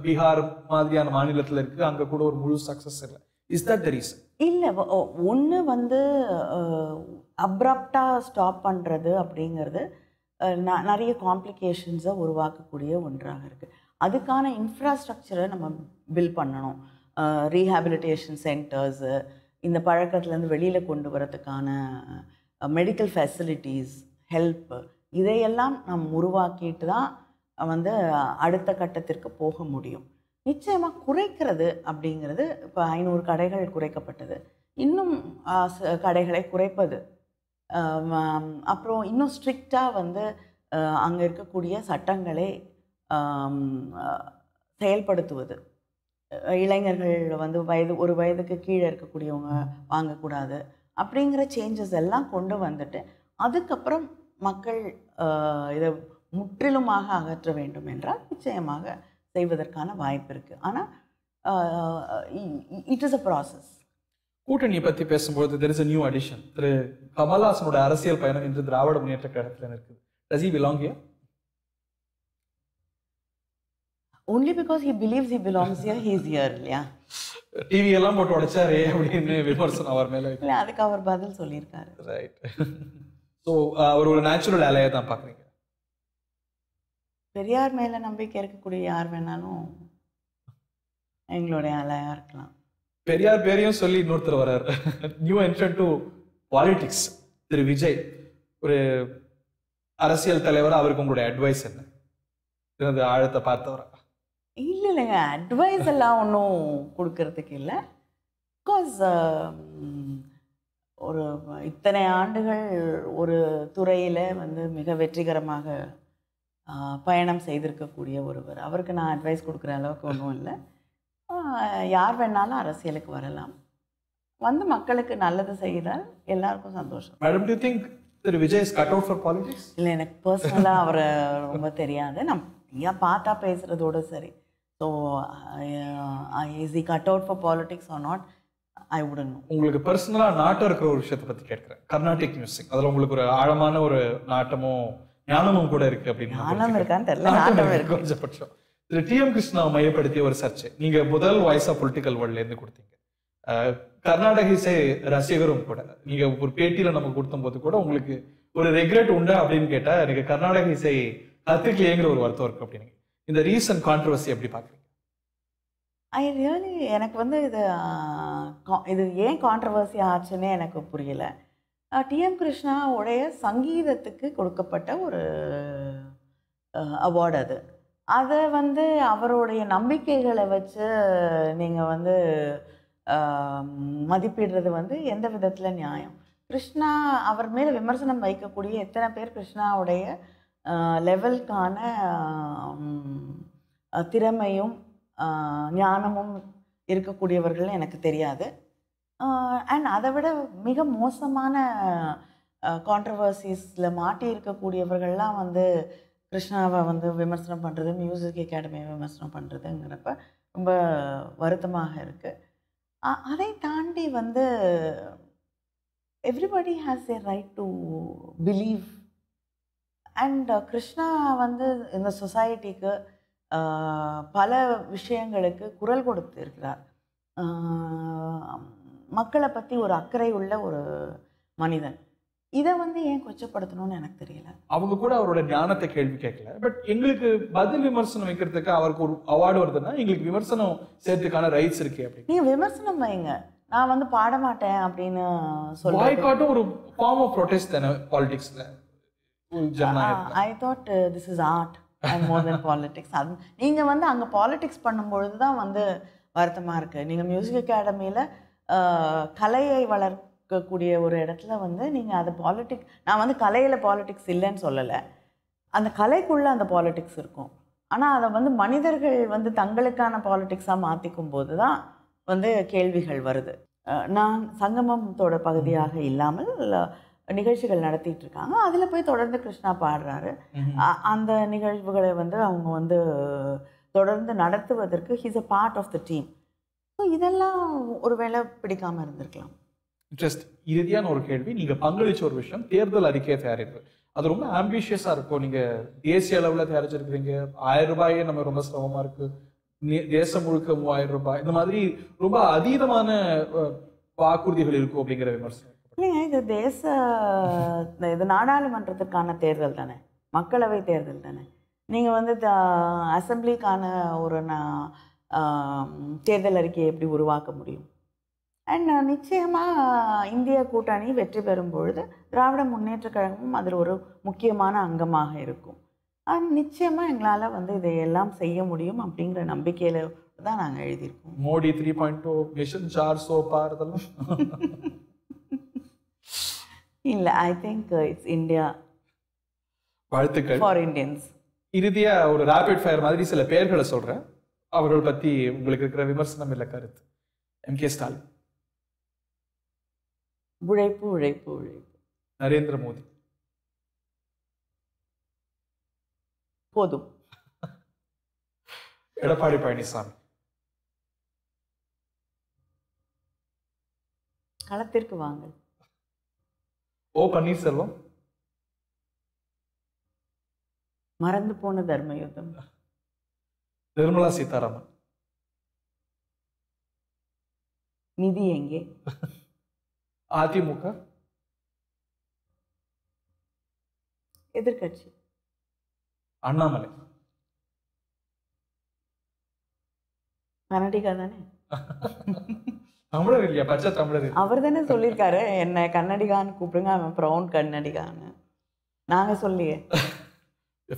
பீகார் மாதிரியான மாநிலத்தில் இருக்கு, அங்க கூட ஒரு முழு சக்சஸ் இல்லை. Is that the reason? இல்லை, ஒன்று அப்ரப்டா ஸ்டாப் பண்ணுறது அப்படிங்கிறது நிறைய காம்ப்ளிகேஷன்ஸை உருவாக்கக்கூடிய ஒன்றாக இருக்குது. அதுக்கான இன்ஃப்ராஸ்ட்ரக்சரை நம்ம பில்ட் பண்ணணும். ரீஹாபிலிட்டேஷன் சென்டர்ஸு, இந்த பழக்கத்துலேருந்து வெளியில் கொண்டு வரதுக்கான மெடிக்கல் ஃபெசிலிட்டிஸ், ஹெல்ப், இதையெல்லாம் நம்ம உருவாக்கிட்டு தான் அடுத்த கட்டத்திற்கு போக முடியும். நிச்சயமாக குறைக்கிறது அப்படிங்கிறது, இப்போ 500 கடைகள் குறைக்கப்பட்டது, இன்னும் கடைகளை குறைப்பது, அப்புறம் இன்னும் ஸ்ட்ரிக்டாக அங்கே இருக்கக்கூடிய சட்டங்களை செயல்படுத்துவது. இளைஞர்கள் ஒரு வயதுக்கு கீழே இருக்கக்கூடியவங்க வாங்கக்கூடாது அப்படிங்கிற சேஞ்சஸ் எல்லாம் கொண்டு வந்துட்டு அதுக்கப்புறம் மக்கள் இதை முற்றிலுமாக அகற்ற வேண்டும் என்றால் நிச்சயமாக செய்வதற்கான வாய்ப்பு இருக்குது. ஆனால் இட் இஸ் அ ப்ராசஸ். கூட்டணியை பற்றி பேசும்போது there is a new addition. திரு கமல்ஹாசனோட அரசியல் பயணம் இன்று திராவிட முன்னேற்ற கழகத்தில் இருக்குது. Does he belong here? Only because he believes he belongs here, he is here. இல்லையா? டிவி எல்லாம் போட்டு உடைச்சாரே அப்படின்னு விமர்சனம் அவர் மேலே இல்லை, அதுக்கு அவர் பதில் சொல்லியிருக்காரு. ரைட். ஸோ அவர் ஒரு நேச்சுரல் அலையை தான் பார்க்குறீங்க. பெரியார் மேலே நம்பிக்கை இருக்கக்கூடிய யார் வேணாலும் எங்களுடைய அலையாக இருக்கலாம். பெரியார் பேரையும் சொல்லி இன்னொருத்தர் வர்றார், நியூ என்ட்ரன்ட் டு பாலிடிக்ஸ், திரு விஜய். ஒரு அரசியல் தலைவர், அவருக்கு உங்களுடைய அட்வைஸ் என்ன? ஆழத்தை பார்த்தவரா? இல்லை இல்லைங்க, அட்வைஸ் எல்லாம் ஒன்றும் கொடுக்கறதுக்கு இல்லை. பிகாஸ் ஒரு இத்தனை ஆண்டுகள் ஒரு துறையில் மிக வெற்றிகரமாக பயணம் செய்திருக்கக்கூடிய ஒருவர், அவருக்கு நான் அட்வைஸ் கொடுக்குற அளவுக்கு ஒன்றும் இல்லை. யார் வேணாலும் அரசியலுக்கு வரலாம், மக்களுக்கு நல்லது செய்தால் எல்லாருக்கும் சந்தோஷம். Madam, to you think Thiru Vijay is cut out for politics? இல்லை, எனக்கு பர்சனலாக அவரை ரொம்ப தெரியாது. நான் பார்த்தா பேசுகிறதோடு சரி. So is he cut out for politics or not, I wouldn't know. உங்களுக்கு பர்சனலாக நாட்டம் இருக்கிற ஒரு விஷயத்தை பற்றி கேட்குறேன். கர்நாடிக் மியூசிக், அதில் உங்களுக்கு ஒரு ஆழமான ஒரு நாட்டமும் ஞானமும் கூட இருக்கு அப்படின்னு. ஞானம் இருக்கான்னு தெரியல, நாட்டம் இருக்கு கொஞ்சபட்சம். திரு டி.எம். கிருஷ்ணாவை மையப்படுத்திய ஒரு சர்ச்சை நீங்க முதல் வாய்ஸ் ஆஃப் பொலிட்டிக்கல் வேர்ல்ட்ல இருந்து கொடுத்தீங்க. கர்நாடக இசை ரசிகரும் கூட நீங்க ஒரு பேட்டியில நம்ம கொடுத்த போது கூட உங்களுக்கு ஒரு ரெக்ரெட் உண்டா அப்படின்னு கேட்டா, எனக்கு கர்நாடக இசை கத்துக்கலையேங்கிற ஒரு வருத்தம் இருக்கு அப்படின்னு. இந்த ரீசன்ட் கான்ட்ரவர்சி எப்படி பாக்குறீங்க? ஐ ரியலி, எனக்கு இது ஏன் கான்ட்ரவர்சி ஆச்சுன்னே எனக்கு புரியல. டி.எம். கிருஷ்ணாவுடைய சங்கீதத்துக்கு கொடுக்கப்பட்ட ஒரு அவார்டு அது. அதை அவருடைய நம்பிக்கைகளை வச்சு நீங்கள் மதிப்பிடுறது எந்த விதத்தில் நியாயம்? கிருஷ்ணா, அவர் மேலே விமர்சனம் வைக்கக்கூடிய எத்தனை பேர் கிருஷ்ணாவுடைய லெவலுக்கான திறமையும் ஞானமும் இருக்கக்கூடியவர்கள் எனக்கு தெரியாது. அண்ட் அதை விட மிக மோசமான கான்ட்ரவர்சிஸில் மாட்டி இருக்கக்கூடியவர்கள்லாம் கிருஷ்ணாவை விமர்சனம் பண்ணுறது, மியூசிக் அகாடமியை விமர்சனம் பண்ணுறதுங்கிறப்ப ரொம்ப வருத்தமாக இருக்குது. அதை தாண்டி everybody has A right to believe. And Krishna இந்த சொசைட்டிக்கு பல விஷயங்களுக்கு குரல் கொடுத்து இருக்கிறார். மக்களை பற்றி ஒரு அக்கறை உள்ள ஒரு மனிதன். இதை ஏன் கொச்சப்படுத்தணும்னு எனக்கு தெரியல. அவங்க கூட அவரோட ஞானத்தை கேள்வி கேட்கல. பட் எங்களுக்கு பதில் விமர்சனம் வைக்கிறதுக்கு அவருக்கு ஒரு அவார்டு வருதுன்னா எங்களுக்கு விமர்சனம் செய்யறதுக்கான ரைட்ஸ் இருக்கு. அப்படி நீங்க விமர்சனம் வைங்க, நான் பாட மாட்டேன் அப்படின்னு சொல்லுவாங்க. பாய்காட்டும் ஒரு ஃபார்ம் ஆஃப் ப்ரொடெஸ்ட் தானே பாலிடிக்ஸ்ல. I thought this is art and more then politics. அது நீங்கள் வந்து அங்கே பாலிடிக்ஸ் பண்ணும்பொழுது தான் வந்து வருத்தமாக இருக்குது. நீங்கள் மியூசிக் அகாடமியில் கலையை வளர்க்கக்கூடிய ஒரு இடத்துல வந்து நீங்கள் அது பாலிடிக்ஸ், நான் வந்து கலையில் பாலிடிக்ஸ் இல்லைன்னு சொல்லலை, அந்த கலைக்குள்ளே அந்த பாலிடிக்ஸ் இருக்கும். ஆனால் அதை வந்து மனிதர்கள் வந்து தங்களுக்கான பாலிடிக்ஸாக மாற்றிக்கும் போது தான் வந்து கேள்விகள் வருது. நான் சங்கமத்தோட பகுதியாக இல்லாமல் நிகழ்ச்சிகள் நடத்திட்டு இருக்காங்க. அதில் போய் தொடர்ந்து கிருஷ்ணா பாடுறாரு. அந்த நிகழ்வுகளை வந்து அவங்க வந்து தொடர்ந்து நடத்துவதற்கு he's a part of the team. So இதெல்லாம் ஒரு வேளை பிடிக்காமல் இருந்திருக்கலாம். இன்ட்ரெஸ்ட். இறுதியான ஒரு கேள்வி, நீங்கள் பங்களிச்ச ஒரு விஷயம் தேர்தல் அறிக்கையை தயாரிப்பு, அது ரொம்ப ஆம்பிஷியஸாக இருக்கும். நீங்கள் தேசிய அளவில் தயாரிச்சிருக்கிறீங்க, 1000 ரூபாயே நம்ம ரொம்ப சிரமமாக இருக்குது, தேசம் முழுக்க 3000 ரூபாய், இந்த மாதிரி ரொம்ப அதீதமான வாக்குறுதிகள் இருக்கும் அப்படிங்கிற விமர்சனம். இல்லைங்க, இது நாடாளுமன்றத்துக்கான தேர்தல் தானே, மக்களவை தேர்தல் தானே. நீங்கள் வந்து அசம்பிளிக்கான ஒரு தேர்தல் அறிக்கையை எப்படி உருவாக்க முடியும்? அண்ட் நிச்சயமாக இந்திய கூட்டணி வெற்றி பெறும் பொழுது திராவிட முன்னேற்ற கழகமும் அதில் ஒரு முக்கியமான அங்கமாக இருக்கும். நிச்சயமாக எங்களால் வந்து இதையெல்லாம் செய்ய முடியும் அப்படிங்கிற நம்பிக்கையில் தான் நாங்கள் எழுதியிருக்கோம். மோடி 3.0 மிஷன் 400 பார் இதெல்லாம் இல்லை, ஐ திங்க் இட்ஸ் இந்தியா. வாழ்த்துக்கள் ஃபார் இண்டியன்ஸ். இறுதியாக ஒரு ரேபிட் ஃபயர் மாதிரி சில பெயர்களை சொல்கிறேன், அவர்கள் பற்றி உங்களுக்கு இருக்கிற விமர்சனம் இல்லை கருத்து. எம்.கே. ஸ்டாலின். உழைப்பு உழைப்பு உழைப்பு. நரேந்திர மோடி. போதும். எடப்பாடி பழனிசாமி. களத்திற்கு வாங்க. ஓ பன்னீர்செல்வம். மறந்து போன தர்மயுத்தம். நிர்மலா சீதாராமன். நிதி எங்கே? அதிமுக. எதிர்கட்சி. அண்ணாமலை. கன்னடிகா தானே? தமிழர் இல்லையா? பச்சை தமிழர். அவர் தானே சொல்லியிருக்காரு என்ன கன்னடிகான்னு கூப்பிடுங்க, அவன் ப்ரௌன் கன்னடிகான்னு. நாங்கள் சொல்லியே.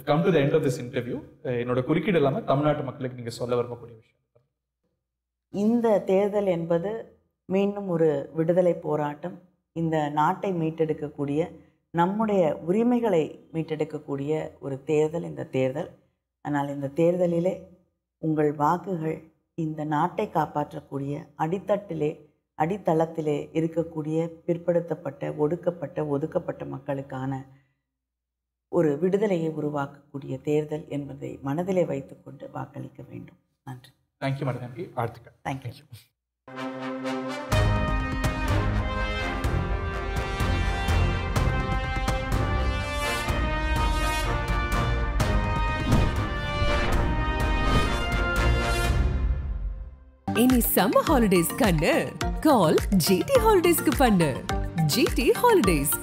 Come to the end of this interview. என்னோட குறுக்கீடு இல்லாமல் தமிழ்நாட்டு மக்களுக்கு நீங்கள் சொல்ல விரும்பக்கூடிய விஷயம். இந்த தேர்தல் என்பது மீண்டும் ஒரு விடுதலை போராட்டம். இந்த நாட்டை மீட்டெடுக்கக்கூடிய, நம்முடைய உரிமைகளை மீட்டெடுக்கக்கூடிய ஒரு தேர்தல் இந்த தேர்தல். ஆனால் இந்த தேர்தலிலே உங்கள் வாக்குகள் இந்த நாட்டை காப்பாற்றக்கூடிய அடித்தளத்திலே இருக்கக்கூடிய பிற்படுத்தப்பட்ட, ஒடுக்கப்பட்ட மக்களுக்கான ஒரு விடுதலையை உருவாக்கக்கூடிய தேர்தல் என்பதை மனதிலே வைத்துக்கொண்டு வாக்களிக்க வேண்டும். நன்றி. Thank you madam. வாழ்த்துக்கள். தேங்க்யூ. இனி சம்மர் ஹாலிடேஸ் கண்ணு கால் ஜிடி ஹாலிடேஸ்க்கு பண்ணு. ஜிடி ஹாலிடேஸ்.